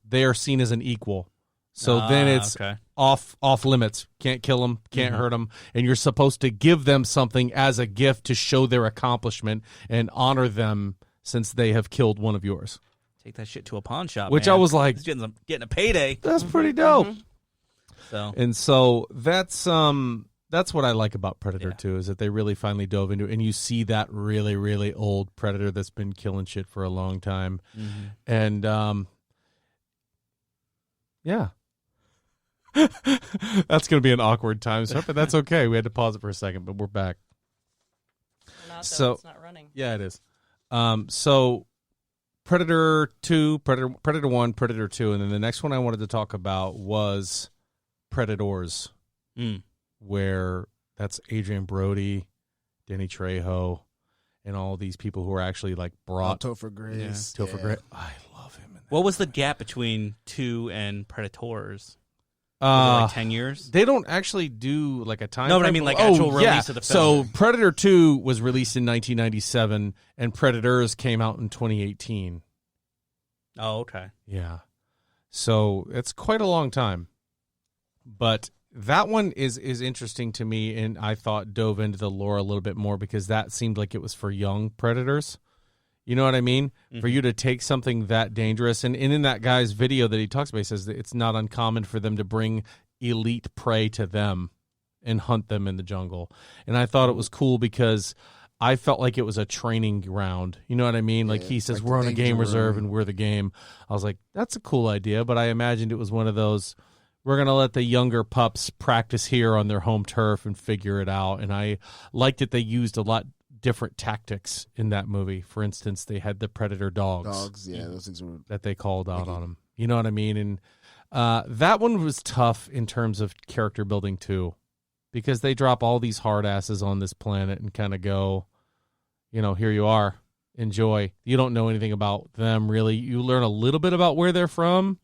they are seen as an equal. So then it's off limits. Can't kill them, can't hurt them, and you're supposed to give them something as a gift to show their accomplishment and honor them since they have killed one of yours. Take that shit to a pawn shop, which man. I was like, he's getting a payday. That's pretty dope. So that's what I like about Predator 2 is that they really finally dove into it, and you see that really, really old Predator that's been killing shit for a long time, and yeah. That's going to be an awkward time, but that's okay. We had to pause it for a second, but we're back. It's not running. Yeah, it is. So Predator 2, Predator 1, Predator 2, and then the next one I wanted to talk about was Predators, where that's Adrian Brody, Danny Trejo, and all these people who are actually like brought Topher Grace. Topher Grace. I love him. What was the gap between 2 and Predators? Was it like 10 years? They don't actually do like a time. No, but I mean like actual release of the film. So Predator 2 was released in 1997, and Predators came out in 2018. Oh, okay. Yeah. So it's quite a long time. But that one is interesting to me, and I thought dove into the lore a little bit more because that seemed like it was for young Predators. You know what I mean? For you to take something that dangerous. And in that guy's video that he talks about, he says that it's not uncommon for them to bring elite prey to them and hunt them in the jungle. And I thought it was cool because I felt like it was a training ground. You know what I mean? Like he says, like we're on a game reserve and we're the game. I was like, that's a cool idea. But I imagined it was one of those, we're going to let the younger pups practice here on their home turf and figure it out. And I liked that they used a lot different tactics in that movie. For instance, they had the Predator dogs. Yeah, those things were that they called out on them. You know what I mean? And that one was tough in terms of character building too, because they drop all these hard asses on this planet and kind of go, here you are, enjoy. You don't know anything about them really. You learn a little bit about where they're from,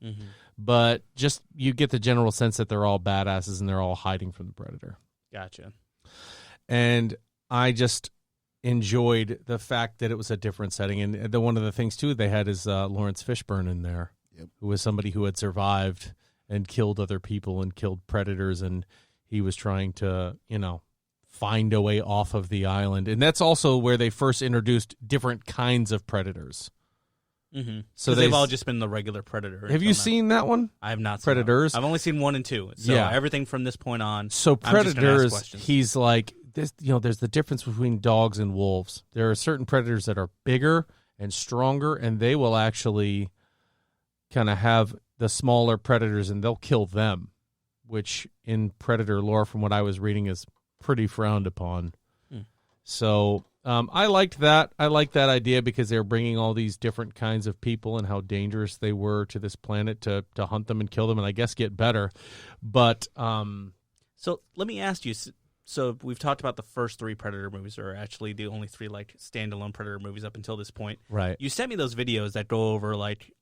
but just you get the general sense that they're all badasses and they're all hiding from the Predator. Gotcha. And I just enjoyed the fact that it was a different setting, and one of the things too they had is Lawrence Fishburne in there, who was somebody who had survived and killed other people and killed predators, and he was trying to find a way off of the island, and that's also where they first introduced different kinds of predators. So they've all just been the regular Predator. Have you seen that one? I have not seen Predators. I've only seen 1 and 2. So everything from this point on. So Predators, he's like this. There's the difference between dogs and wolves. There are certain predators that are bigger and stronger, and they will actually kind of have the smaller predators, and they'll kill them, which in Predator lore, from what I was reading, is pretty frowned upon. So I liked that. I liked that idea because they were bringing all these different kinds of people and how dangerous they were to this planet to hunt them and kill them and I guess get better. But so let me ask you. So we've talked about the first 3 Predator movies are actually the only 3 like standalone Predator movies up until this point. Right. You sent me those videos that go over like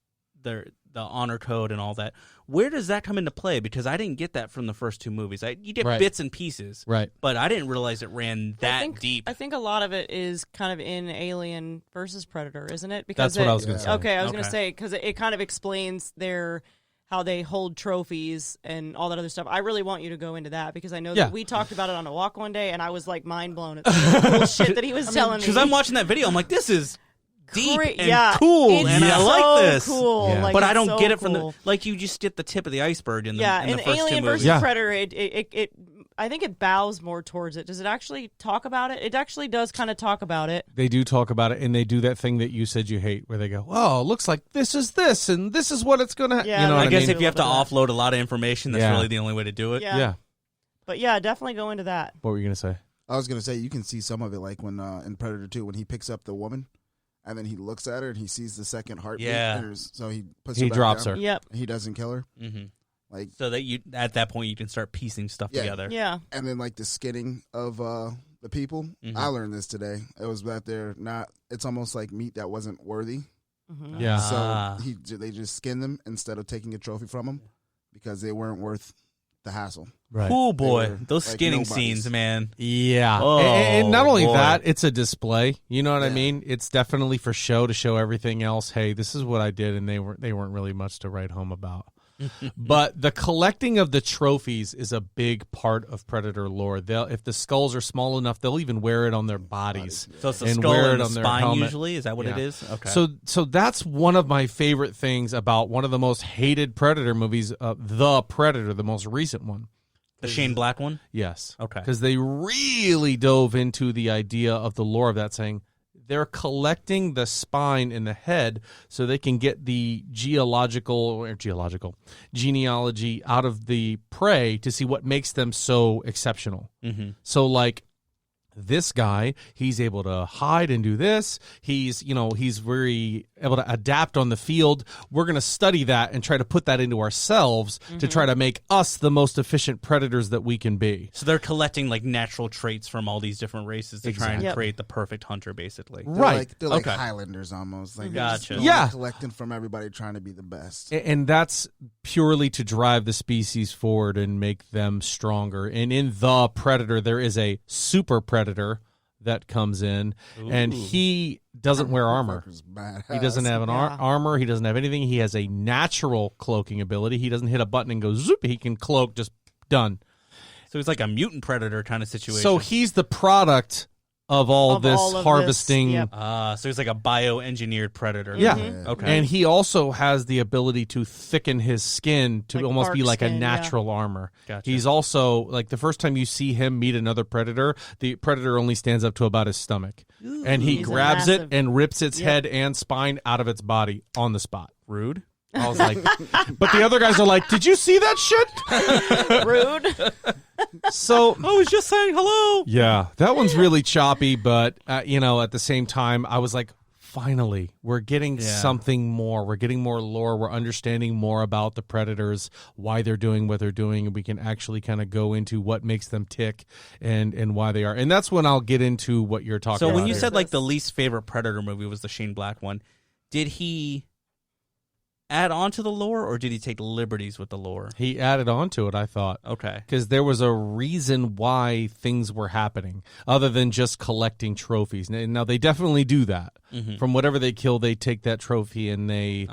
the honor code and all that. Where does that come into play? Because I didn't get that from the first 2 movies. You get bits and pieces, right? But I didn't realize it ran that deep. I think a lot of it is kind of in Alien versus Predator, isn't it? Because that's what I was going to say. Okay, I was going to say because it kind of explains their how they hold trophies and all that other stuff. I really want you to go into that because I know that we talked about it on a walk one day, and I was like mind blown at the cool shit that he was telling me. Because I'm watching that video, I'm like, this is deep and yeah, cool, it's and I so like this. Cool. Yeah. Like, But I it's don't so get it from cool. the like. You just get the tip of the iceberg in the Yeah, in in the first Alien two movies. versus Predator, it I think it bows more towards it. Does it actually talk about it? It actually does kind of talk about it. They do talk about it, and they do that thing that you said you hate, where they go, "Oh, it looks like this is this, and this is what it's gonna." Yeah, you know I what I guess mean? if you have to offload a lot of information, that's really the only way to do it. Yeah. Yeah. But yeah, definitely go into that. What were you gonna say? I was gonna say you can see some of it like when in Predator 2 when he picks up the woman, and then he looks at her and he sees the second heartbeat. Yeah. So he puts He her back drops down, her. Yep. and he doesn't kill her. Mm-hmm. Like, So that you at that point you can start piecing stuff together. Yeah. and then like the skinning of the people. Mhm. I learned this today. It was that they're not. It's almost like meat that wasn't worthy. Mm-hmm. Yeah. Ah. So they just skinned them instead of taking a trophy from them because they weren't worth the hassle. Right. Oh boy, They were those like skinning nobodies. scenes, man. Yeah. Oh, and not only boy. that, it's a display. You know what I Yeah. mean? It's definitely for show to show everything else. Hey, this is what I did, and they weren't really much to write home about. But the collecting of the trophies is a big part of Predator lore. If the skulls are small enough, they'll even wear it on their bodies. So it's the and skull wear and it the on their spine helmet. usually. Is that what it Yeah. is? Okay. So that's one of my favorite things about one of the most hated Predator movies, The Predator, the most recent one. the Shane Black one. Yes. Okay. Because they really dove into the idea of the lore of that, saying they're collecting the spine and the head so they can get the genealogy out of the prey to see what makes them so exceptional. Mm-hmm. So, like, this guy, he's able to hide and do this. He's very able to adapt on the field. We're going to study that and try to put that into ourselves to try to make us the most efficient predators that we can be. So they're collecting like natural traits from all these different races to try and Yep. create the perfect hunter, basically. They're Right. Like, they're like Okay. Highlanders almost. Like Gotcha. They're just Yeah. collecting from everybody, trying to be the best. And that's purely to drive the species forward and make them stronger. And in The Predator, there is a super predator that comes in, and he doesn't wear armor. Motherfucker's badass. He doesn't have an armor. He doesn't have anything. He has a natural cloaking ability. He doesn't hit a button and go zoop. He can cloak, just done. So it's like a mutant predator kind of situation. So he's the product of all Of this all of this, harvesting. yep. So he's like a bioengineered predator. Yeah. Yeah. Okay. And he also has the ability to thicken his skin to Like almost be bark like a skin, yeah. natural armor. Gotcha. He's also, like, the first time you see him meet another predator, the predator only stands up to about his stomach. And he He's a grabs it massive- and rips its Yep. head and spine out of its body on the spot. Rude. I was like, but the other guys are like, did you see that shit? Rude. So, I was just saying hello. yeah, that one's really choppy, but, at the same time, I was like, finally, we're getting something more. We're getting more lore. We're understanding more about the predators, why they're doing what they're doing, and we can actually kind of go into what makes them tick and why they are. And that's when I'll get into what you're talking So about. when you here. said like the least favorite predator movie was the Shane Black one, did he add on to the lore or did he take liberties with the lore? He added on to it, I thought. Okay. Because there was a reason why things were happening, other than just collecting trophies. Now they definitely do that. Mhm. From whatever they kill, they take that trophy and they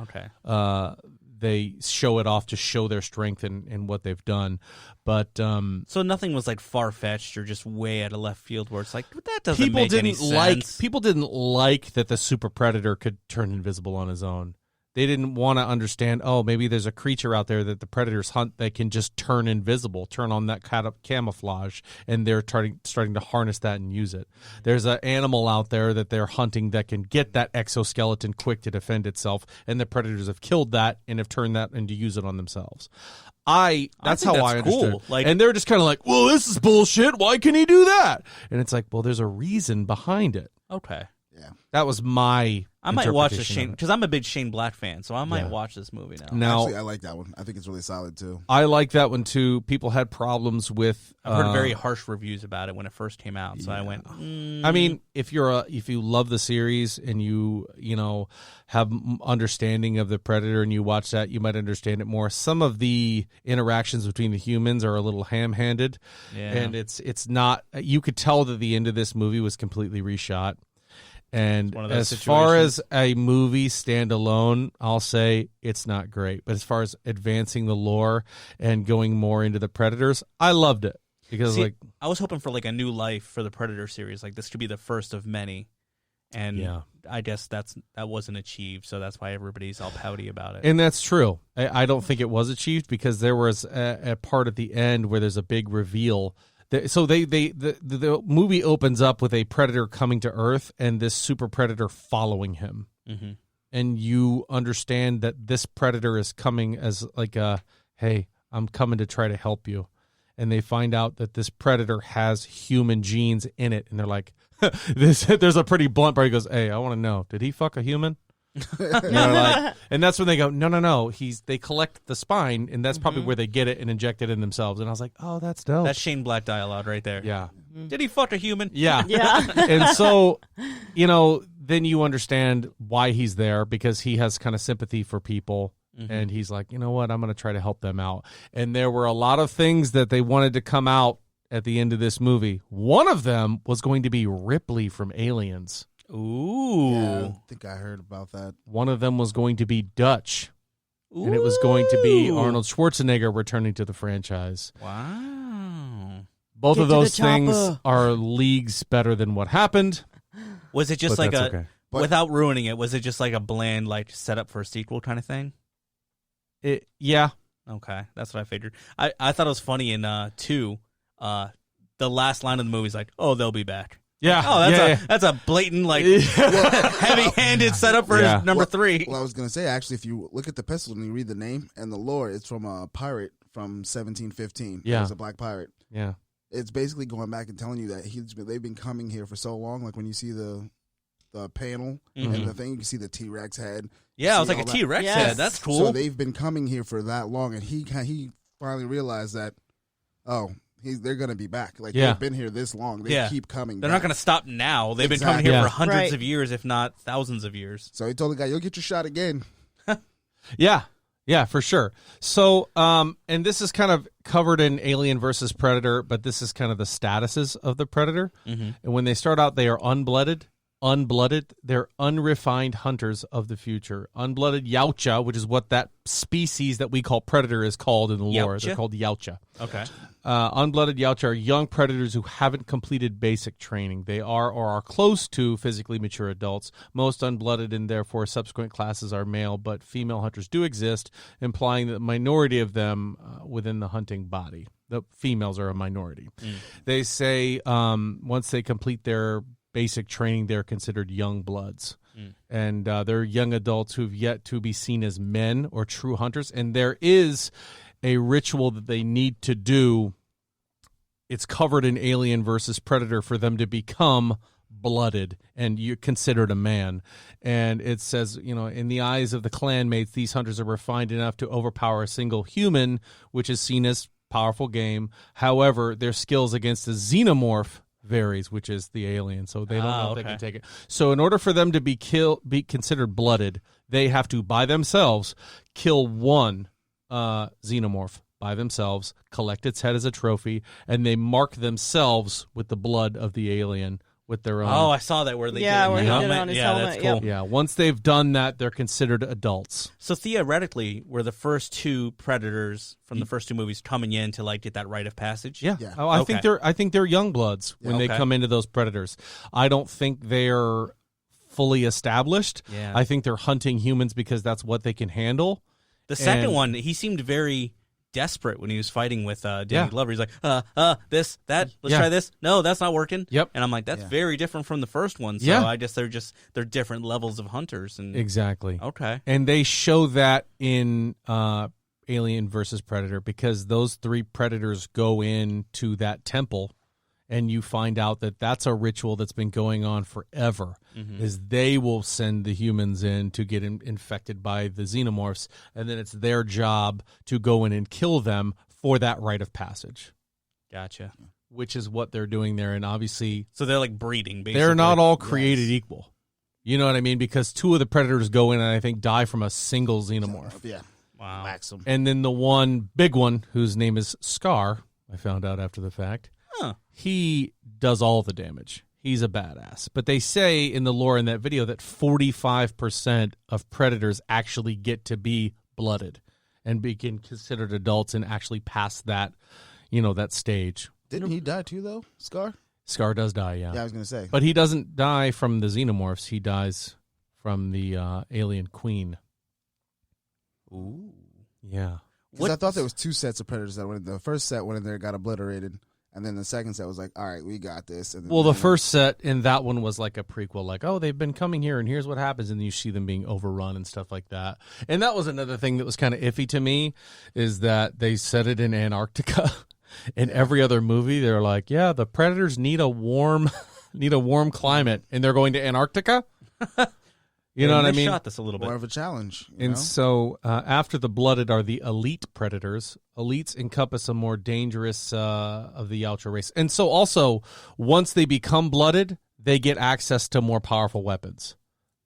show it off to show their strength and what they've done. But So nothing was like far fetched or just way out of left field where it's like that doesn't people make any didn't like sense. that the super predator could turn invisible on his own. They didn't want to understand, oh, maybe there's a creature out there that the predators hunt that can just turn invisible, turn on that kind of camouflage, and they're starting to harness that and use it. There's an animal out there that they're hunting that can get that exoskeleton quick to defend itself, and the predators have killed that and have turned that and to use it on themselves. That's think how I that's understood. cool. Like- and they're just kind of like, well, this is bullshit. Why can he do that? And it's like, well, there's a reason behind it. Okay. That was my I might watch the interpretation Shane of it. because I'm a big Shane Black fan, so I might Yeah. watch this movie now. Now, Actually, I like that one. I think it's really solid too. I like that one too. People had problems with. I've heard very harsh reviews about it when it first came out, so I went. I mean, if you love the series and you have understanding of the Predator and you watch that, you might understand it more. Some of the interactions between the humans are a little ham-handed, Yeah. and it's not. You could tell that the end of this movie was completely reshot. And one of those as far as situations. a movie standalone, I'll say it's not great. But as far as advancing the lore and going more into the Predators, I loved it. Because See, I was hoping for like a new life for the Predator series. Like this could be the first of many. And Yeah. I guess that wasn't achieved, so that's why everybody's all pouty about it. And that's true. I don't think it was achieved because there was a part at the end where there's a big reveal. So the movie opens up with a predator coming to Earth and this super predator following him. Mm-hmm. And you understand that this predator is coming as like hey, I'm coming to try to help you. And they find out that this predator has human genes in it. And they're like, there's a pretty blunt part. He goes, hey, I want to know, did he fuck a human? And that's when they go, no. They collect the spine, and that's probably where they get it and inject it in themselves. And I was like, oh, that's dope. That's Shane Black dialogue right there. Yeah. Did he fuck a human? Yeah. Yeah. And so, then you understand why he's there because he has kind of sympathy for people. And he's like, you know what? I'm going to try to help them out. And there were a lot of things that they wanted to come out at the end of this movie. One of them was going to be Ripley from Aliens. Ooh. Yeah, I think I heard about that. One of them was going to be Dutch. Ooh. And it was going to be Arnold Schwarzenegger returning to the franchise. Wow. Both Get of to the those things chopper. are leagues better than what happened. Was it just But like that's a, okay. without ruining it, was it just like a bland, like, setup for a sequel kind of thing? Yeah. Okay, that's what I figured. I thought it was funny in 2, the last line of the movie is like, oh, they'll be back. Yeah. Oh, yeah. that's a blatant, like, heavy-handed setup for Yeah. number 3. Well, I was going to say, actually, if you look at the pistol and you read the name and the lore, it's from a pirate from 1715. Yeah. It was a black pirate. Yeah. It's basically going back and telling you that they've been coming here for so long. Like when you see the panel and the thing, you can see the T-Rex head. Yeah, it was See like a all that. T-Rex Yes. head. That's cool. So they've been coming here for that long, and he finally realized that, they're going to be back. Like, Yeah. they've been here this long. They keep coming They're back. not going to stop now. They've been Exactly. coming here Yeah. for hundreds Right. of years, if not thousands of years. So he told the guy, you'll get your shot again. Yeah, for sure. So, and this is kind of covered in Alien versus Predator, but this is kind of the statuses of the Predator. And when they start out, they are unblooded. They're unrefined hunters of the future. Unblooded Yautja, which is what that species that we call Predator is called in the lore. Yautja? They're called Yautja. Okay. Unblooded Yautja are young predators who haven't completed basic training. They are or are close to physically mature adults. Most unblooded and therefore subsequent classes are male, but female hunters do exist, implying that the minority of them within the hunting body. The females are a minority. They say once they complete their basic training, they're considered young bloods. And they're young adults who've yet to be seen as men or true hunters. And there is a ritual that they need to do. It's covered in Alien versus Predator for them to become blooded and you're considered a man. And it says, in the eyes of the clanmates, these hunters are refined enough to overpower a single human, which is seen as powerful game. However, their skills against a xenomorph varies, which is the alien, so they don't know if they can take it. So in order for them to be considered blooded, they have to by themselves kill one xenomorph by themselves, collect its head as a trophy, and they mark themselves with the blood of the alien with their own. Oh, I saw that where they Yeah, did it where in he the did it helmet. on his Yeah, helmet, that's yep. cool. Yeah, once they've done that, they're considered adults. So theoretically, were the first 2 Predators from the first 2 movies coming in to like get that rite of passage? Yeah. Yeah. Oh, I Okay. think they're young bloods when they Okay. come into those predators. I don't think they're fully established. Yeah. I think they're hunting humans because that's what they can handle. The second And- one, he seemed very desperate when he was fighting with Danny Yeah. Glover. He's like, this, that, let's Yeah. try this. No, that's not working. Yep. And I'm like, that's Yeah. very different from the first one. So Yeah. I guess they're different levels of hunters. And Exactly. okay. And they show that in Alien versus Predator because those 3 predators go into that temple and you find out that that's a ritual that's been going on forever. Is they will send the humans in to get infected by the xenomorphs, and then it's their job to go in and kill them for that rite of passage, Gotcha. which is what they're doing there. And obviously, So they're like breeding, basically. they're not all created equal. You know what I mean? Because 2 of the predators go in and I think die from a single xenomorph. Yeah. Wow. Maxim. And then the one big one, whose name is Scar, I found out after the fact, Huh. he does all the damage. he's a badass. But they say in the lore in that video that 45% of predators actually get to be blooded and be considered adults and actually pass that, that stage. Didn't he die too, though, Scar? Scar does die, yeah. Yeah, I was going to say. But he doesn't die from the xenomorphs. He dies from the alien queen. Ooh. Yeah. Because I thought there was 2 sets of predators that went in. The first set went in there, got obliterated. And then the second set was like, all right, we got this. And then Well, the first set in that one was like a prequel, like, oh, they've been coming here and here's what happens. And you see them being overrun and stuff like that. And that was another thing that was kind of iffy to me is that they set it in Antarctica. In every other movie, they're like, yeah, the predators need a warm climate and they're going to Antarctica. You know what I mean? Shot this a little bit. More of a challenge. And so after the blooded are the elite predators. Elites encompass a more dangerous of the Yautja race. And so also, once they become blooded, they get access to more powerful weapons.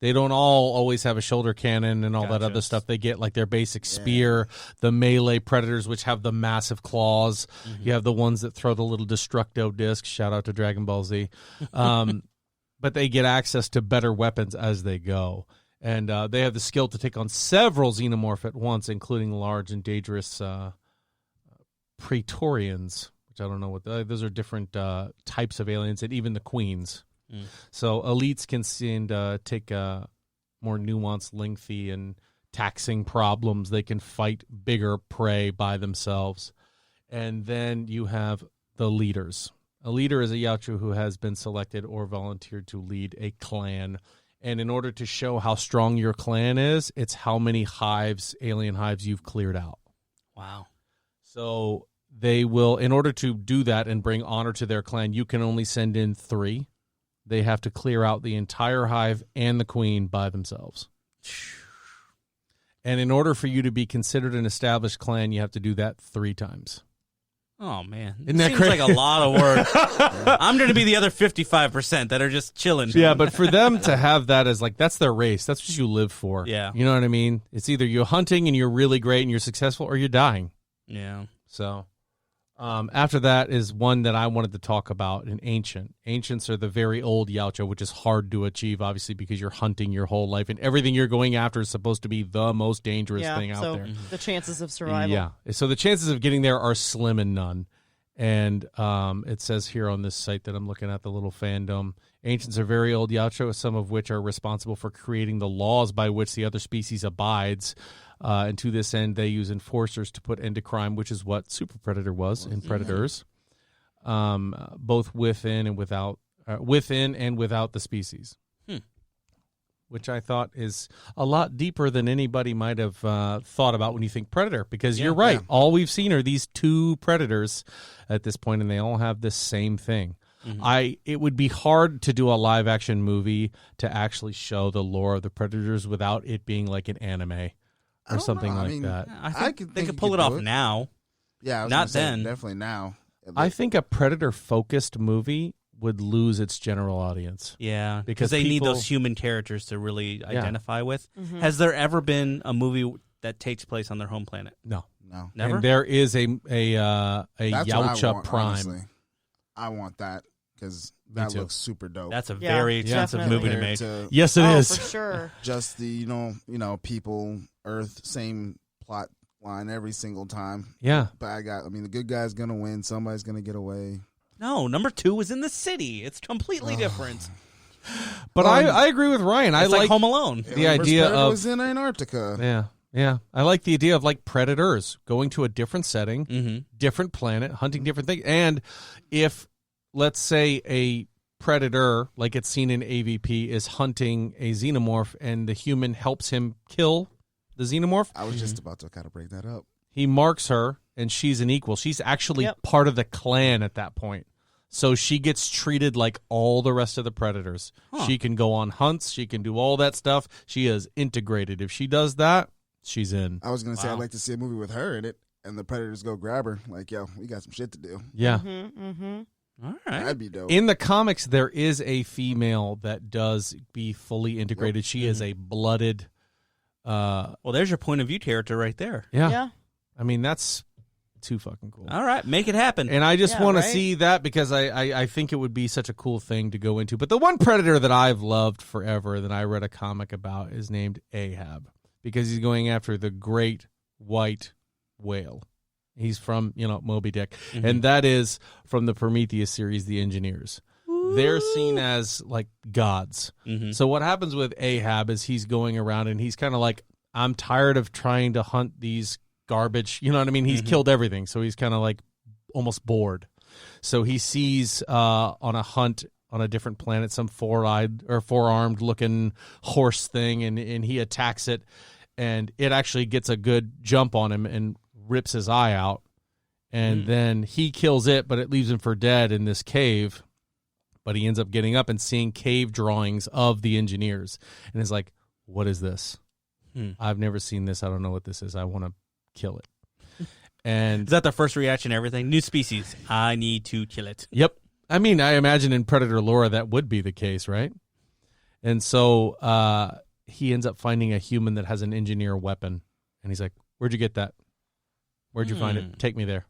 They don't all always have a shoulder cannon and all that other stuff. They get like their basic spear, the melee predators, which have the massive claws. Mm-hmm. You have the ones that throw the little destructo disc. Shout out to Dragon Ball Z. But they get access to better weapons as they go. And they have the skill to take on several xenomorph at once, including large and dangerous Praetorians, which I don't know what those are different types of aliens, and even the queens. So elites can take more nuanced, lengthy, and taxing problems. They can fight bigger prey by themselves. And then you have the leaders. A leader is a Yautja who has been selected or volunteered to lead a clan. And in order to show how strong your clan is, it's how many hives, alien hives, you've cleared out. Wow. So they will, in order to do that and bring honor to their clan, you can only send in 3. They have to clear out the entire hive and the queen by themselves. And in order for you to be considered an established clan, you have to do that 3 times. Oh, man. Isn't that seems crazy? like a lot of work. I'm going to be the other 55% that are just chilling. Yeah, but for them to have that as like, that's their race. That's what you live for. Yeah. You know what I mean? It's either you're hunting and you're really great and you're successful, or you're dying. Yeah. So after that is one that I wanted to talk about, an ancient. Ancients are the very old Yautja, which is hard to achieve, obviously, because you're hunting your whole life, and everything you're going after is supposed to be the most dangerous thing out there. The chances of survival. Yeah. So the chances of getting there are slim and none. And it says here on this site that I'm looking at, the little fandom, ancients are very old Yautja, some of which are responsible for creating the laws by which the other species abides. And to this end, they use enforcers to put end to crime, which is what Super Predator was in Predators, both within and without the species. Which I thought is a lot deeper than anybody might have thought about when you think Predator. Because you're right, all we've seen are these 2 predators at this point, and they all have the same thing. It would be hard to do a live action movie to actually show the lore of the Predators without it being like an anime or something like that. I think they could pull it off now. Yeah, I was Not gonna say, then. definitely now. I think a Predator-focused movie would lose its general audience. Yeah, Because they need people- those human characters to really identify with. Has there ever been a movie that takes place on their home planet? No. Never? And there is a That's what I Yautja want, Prime. honestly. I want that because that too. looks super dope. That's a Yeah, very expensive definitely. movie to Compared make. to Yes, it is. For sure. just the people, Earth, same plot line every single time. Yeah. Bad guy. The good guy's gonna win. Somebody's gonna get away. No, number 2 was in the city. It's completely different. But I agree with Ryan. It's I like like Home Alone. the idea Predator of was in Antarctica. Yeah. I like the idea of like Predators going to a different setting, Mm-hmm. different planet, hunting different things. And if, let's say, a predator, like it's seen in AVP, is hunting a xenomorph and the human helps him kill the xenomorph, I was just about to kind of break that up. he marks her and she's an equal. She's actually part of the clan at that point. So she gets treated like all the rest of the predators. She can go on hunts. She can do all that stuff. She is integrated. If she does that, she's in. I was gonna say I'd like to see a movie with her in it, and the predators go grab her. Like, yo, we got some shit to do. Yeah. All right. That'd be dope. In the comics, there is a female that does be fully integrated. She is a blooded. Well, there's your point of view character right there. Yeah. Yeah. I mean, that's too fucking cool. All right, make it happen. And I just Yeah, want to right? see that because I think it would be such a cool thing to go into. But the one Predator that I've loved forever that I read a comic about is named Ahab because he's going after the great white whale. He's from, Moby Dick. And that is from the Prometheus series, The Engineers. They're seen as like gods. So what happens with Ahab is he's going around and he's kind of like, I'm tired of trying to hunt these garbage. You know what I mean? He's killed everything. So he's kind of like almost bored. So he sees on a hunt on a different planet some four-eyed or four-armed looking horse thing, and he attacks it, and it actually gets a good jump on him and rips his eye out. And then he kills it, but it leaves him for dead in this cave. But he ends up getting up and seeing cave drawings of the Engineers. And is like, what is this? I've never seen this. I don't know what this is. I want to kill it. And Is that the first reaction? Everything new species. I need to kill it. Yep. I mean, I imagine in Predator lore that would be the case, right? And so he ends up finding a human that has an engineer weapon. And he's like, where'd you get that? Where'd you find it? Take me there.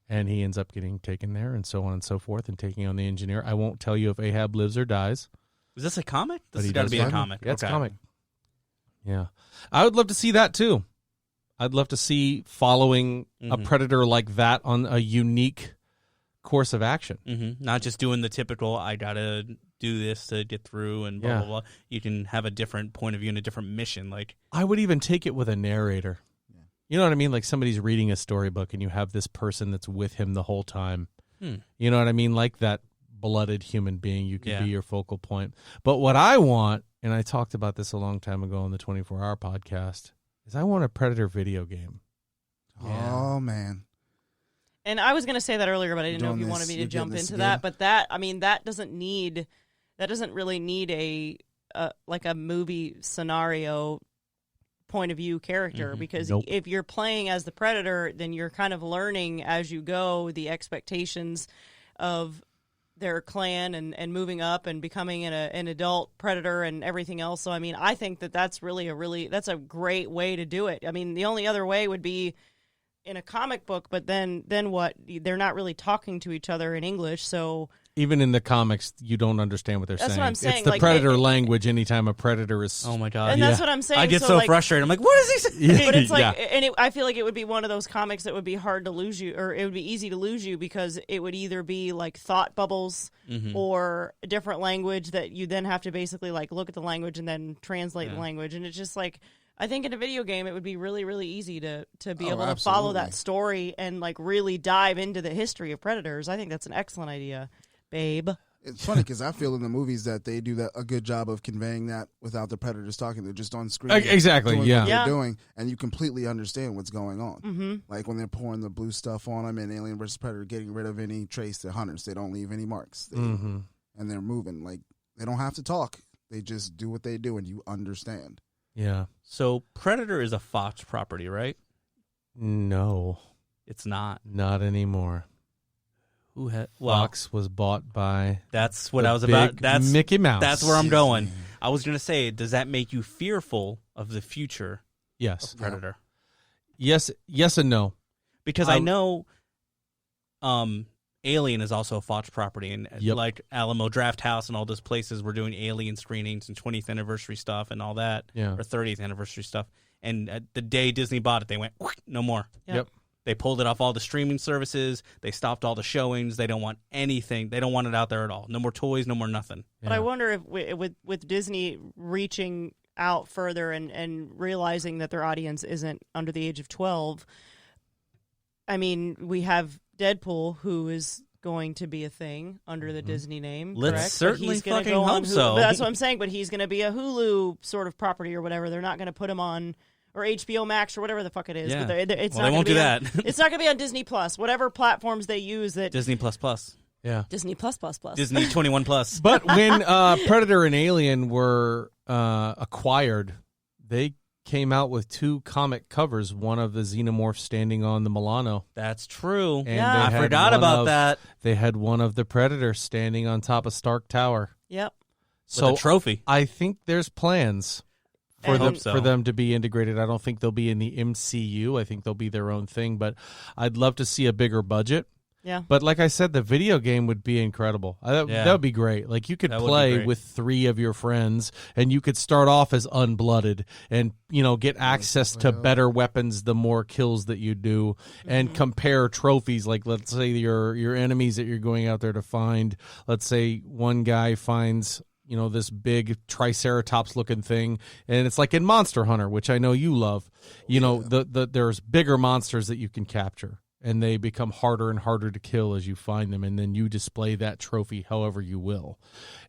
And he ends up getting taken there and so on and so forth and taking on the engineer. I won't tell you if Ahab lives or dies. Is this a comic? But This he has got to does be a find comic. Yeah, it's a Okay. comic. Yeah. I would love to see that too. I'd love to see following a Predator like that on a unique course of action. Not just doing the typical, I got to do this to get through and blah, Yeah. blah, blah. You can have a different point of view and a different mission. Like, I would even take it with a narrator. You know what I mean? Like somebody's reading a storybook and you have this person that's with him the whole time. You know what I mean? Like that blooded human being. You could be your focal point. But what I want, and I talked about this a long time ago on the 24-hour podcast, is I want a Predator video game. Oh, man. And I was going to say that earlier, but I didn't know if you Doing wanted this- me to you're jump getting this into again? that. But that doesn't really need a like a movie scenario point of view character because Nope. if you're playing as the Predator, then you're kind of learning as you go the expectations of their clan and moving up and becoming an adult Predator and everything else. So I mean, I think that's a great way to do it. I mean, the only other way would be in a comic book, but then what? They're not really talking to each other in English, so Even in the comics, you don't understand what they're That's saying. what I'm saying, It's the like, Predator language anytime a Predator is... oh my God. and that's what I'm saying. I get so like, frustrated. I'm like, what is he saying? But it's like, Yeah. and I feel like it would be one of those comics that would be hard to lose you, or it would be easy to lose you because it would either be like thought bubbles or a different language that you then have to basically like look at the language and then translate the language. And it's just like, I think in a video game it would be really, really easy to be able to follow that absolutely. story and like really dive into the history of Predators. I think that's an excellent idea, babe. It's funny because I feel in the movies that they do a good job of conveying that without the Predators talking. They're just on screen. Exactly, doing yeah. what Yeah. they're doing, and you completely understand what's going on. Like when they're pouring the blue stuff on them in Alien vs. Predator, getting rid of any trace to hunters. They don't leave any marks. And they're moving. Like they don't have to talk. They just do what they do, and you understand. Yeah. So Predator is a Fox property, right? No, It's not. not anymore. Who had? Fox was bought by That's what the I was about. big That's Mickey Mouse. That's where I'm going. I was going to say, does that make you fearful of the future Yes. of Predator? Yes and no. Because I know Alien is also a Fox property, and Yep. like Alamo Draft House and all those places were doing Alien screenings and 20th anniversary stuff and all that, Yeah. or 30th anniversary stuff. And the day Disney bought it, they went, no more. Yep. They pulled it off all the streaming services. They stopped all the showings. They don't want anything. They don't want it out there at all. No more toys, no more nothing. But I wonder if with Disney reaching out further and realizing that their audience isn't under the age of 12, I mean, we have Deadpool, who is going to be a thing under the Disney name. Let's correct? But certainly he's gonna fucking go on hope Hulu. so. But that's what I'm saying. But he's going to be a Hulu sort of property or whatever. They're not going to put him on, or HBO Max or whatever the fuck it is. Yeah. But it's Well, not they won't gonna do be that. It's not going to be on Disney Plus. Whatever platforms they use that Disney Plus. Yeah. Disney Plus. Disney 21 Plus. But when Predator and Alien were acquired, they came out with two comic covers, one of the xenomorphs standing on the Milano. That's true. And Yeah. they I had forgot one about of- that. They had one of the Predator standing on top of Stark Tower. Yep. So, So a trophy. I think there's plans I them hope so. for them to be integrated. I don't think they'll be in the MCU. I think they'll be their own thing, but I'd love to see a bigger budget. Yeah. But like I said, the video game would be incredible. That would be great. Like you could That would be play great. with 3 of your friends, and you could start off as unblooded, and get access to better weapons the more kills that you do, and compare trophies. Like let's say your enemies that you're going out there to find. Let's say one guy finds this big triceratops looking thing, and it's like in Monster Hunter, which I know you love. There's bigger monsters that you can capture, and they become harder and harder to kill as you find them, and then you display that trophy however you will.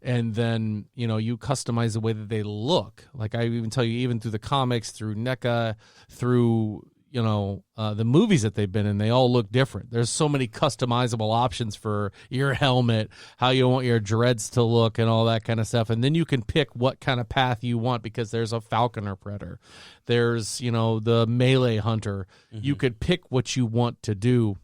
And then, you customize the way that they look. Like I even tell you, even through the comics, through NECA, through, the movies that they've been in, they all look different. There's so many customizable options for your helmet, how you want your dreads to look, and all that kind of stuff. And then you can pick what kind of path you want, because there's a falconer predator. There's, the melee hunter. You could pick what you want to do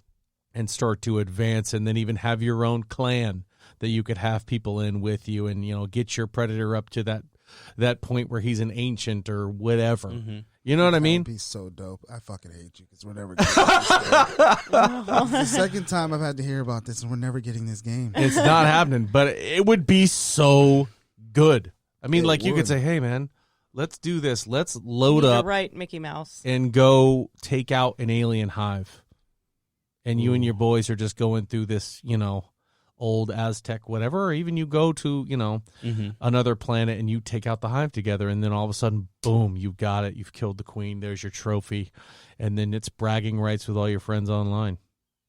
and start to advance, and then even have your own clan that you could have people in with you, and, get your predator up to that point where he's an ancient or whatever. You know what I mean? That would be so dope. I fucking hate you because we're never getting this game. It's the second time I've had to hear about this, and we're never getting this game. It's not happening, but it would be so good. I mean, It you could would. say, hey, man, let's do this. Let's load You're up right, Mickey Mouse. and go take out an alien hive. And you and your boys are just going through this, old Aztec whatever, or even you go to, another planet and you take out the hive together, and then all of a sudden, boom, you've got it. You've killed the queen. There's your trophy. And then it's bragging rights with all your friends online.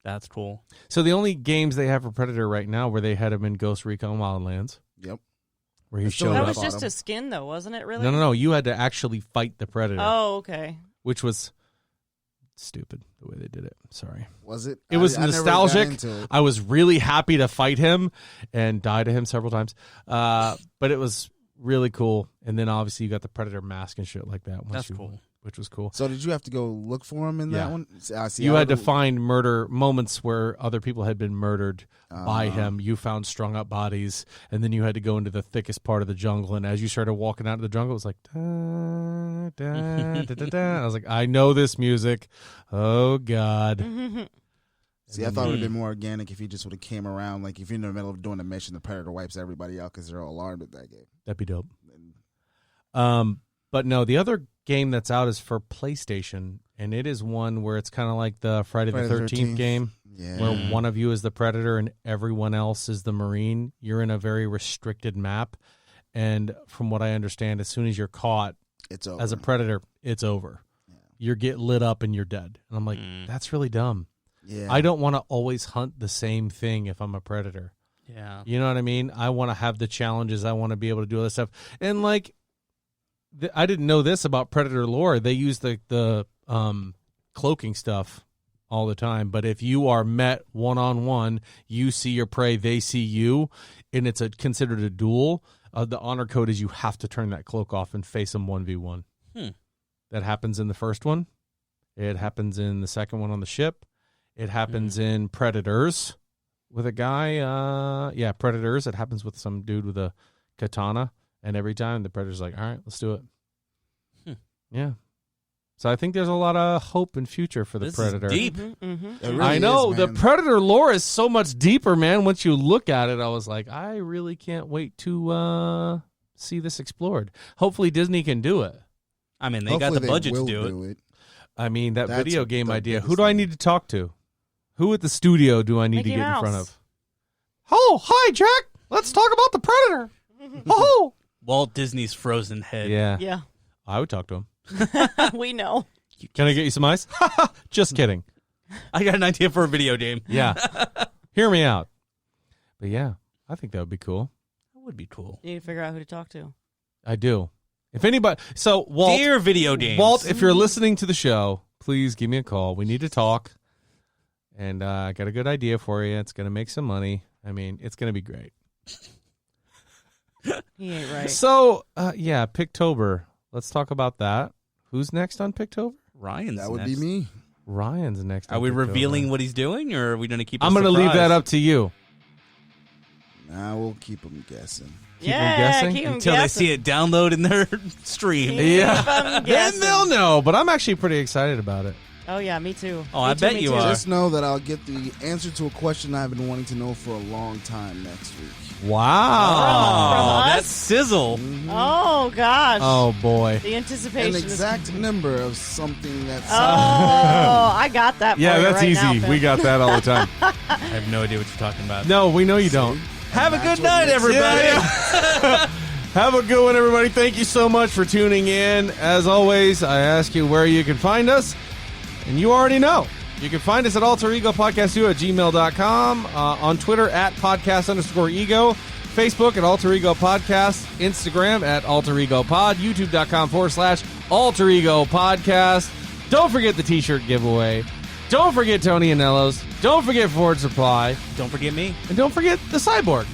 That's cool. So the only games they have for Predator right now where they had him in Ghost Recon Wildlands, Yep. where he I still showed That up. was bottom. just a skin, though, wasn't it, really? No. You had to actually fight the Predator, Oh, okay. which was stupid the way they did it. Sorry. Was it? It was I never got nostalgic. into it. I was really happy to fight him and die to him several times. But it was really cool. And then obviously you got the Predator mask and shit like that. That's cool. Which was cool. So did you have to go look for him in that Yeah. one? See, You I had to would've- find murder moments where other people had been murdered by him. You found strung up bodies, and then you had to go into the thickest part of the jungle. And as you started walking out of the jungle, it was like, da, da, da, da, da. I was like, I know this music. Oh, God. See, I thought it would have been more organic if he just would have came around. Like if you're in the middle of doing a mission, the Predator wipes everybody out because they're all alarmed at that game. That'd be dope. But no, the other game that's out is for PlayStation, and it is one where it's kind of like the Friday the 13th game, Yeah. where one of you is the Predator and everyone else is the Marine. You're in a very restricted map, and from what I understand, as soon as you're caught It's over. as a Predator, it's over. You get lit up and you're dead. And I'm like, that's really dumb. Yeah. I don't want to always hunt the same thing if I'm a Predator. Yeah. You know what I mean? I want to have the challenges. I want to be able to do other stuff. And like, I didn't know this about Predator lore. They use the cloaking stuff all the time. But if you are met one-on-one, you see your prey, they see you, and it's considered a duel, the honor code is you have to turn that cloak off and face them 1v1. That happens in the first one. It happens in the second one on the ship. It happens in Predators with a guy. Predators. It happens with some dude with a katana. And every time the Predator's like, all right, let's do it. Yeah. So I think there's a lot of hope and future for the This Predator. is deep. It really I know. is, The man. Predator lore is so much deeper, man. Once you look at it, I was like, I really can't wait to see this explored. Hopefully Disney can do it. I mean, they Hopefully got the budget to will do it. I mean, that That's video game the idea. Who biggest do I thing. need to talk to? Who at the studio do I need Mickey to get Mouse. in front of? Oh, hi, Jack. Let's talk about the Predator. Oh. Walt Disney's frozen head. Yeah. Yeah. I would talk to him. We know. Can I get you some ice? Just kidding. I got an idea for a video game. Yeah. Hear me out. But yeah, I think that would be cool. That would be cool. You need to figure out who to talk to. I do. If anybody, so Walt, Dear video games. Walt, if you're listening to the show, please give me a call. We need to talk. And I got a good idea for you. It's going to make some money. I mean, it's going to be great. He ain't right. So, PickTober. Let's talk about that. Who's next on PickTober? Ryan's That would next. be me. Ryan's next. Are on we Picktober. revealing what he's doing, or are we going to keep? I'm going to leave that up to you. Now we'll keep them guessing. Yeah, guessing? keep 'em Until they see guessing. it download in their stream. Yeah. 'em Then guessing. they'll know, but I'm actually pretty excited about it. Oh yeah, me too. Oh, Me I too, bet me you too. are. Just know that I'll get the answer to a question I've been wanting to know for a long time next week. Wow. Oh, From that's us? sizzle. Oh gosh. Oh, boy. The An anticipation. exact number of something that's Oh, I got that. Yeah, for you that's right easy. now, Finn. We got that all the time. I have no idea what you're talking about. No, we know you don't. Have a That's good what night, makes- everybody. Have a good one, everybody. Thank you so much for tuning in. As always, I ask you where you can find us, and you already know. You can find us at alteregopodcast2@gmail.com, on Twitter at podcast_ego, Facebook at Alter Ego Podcast, Instagram at Alter Ego Pod, YouTube.com/Alter Ego Podcast. Don't forget the t-shirt giveaway. Don't forget Tony Anellos. Don't forget Ford Supply. Don't forget me. And don't forget the Cyborg.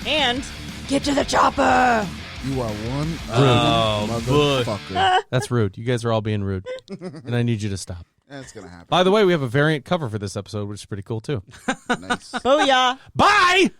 And get to the chopper. you are one Oh, motherfucker. That's rude. You guys are all being rude. And I need you to stop. That's gonna happen. By the way, we have a variant cover for this episode, which is pretty cool, too. Nice. Booyah. Bye!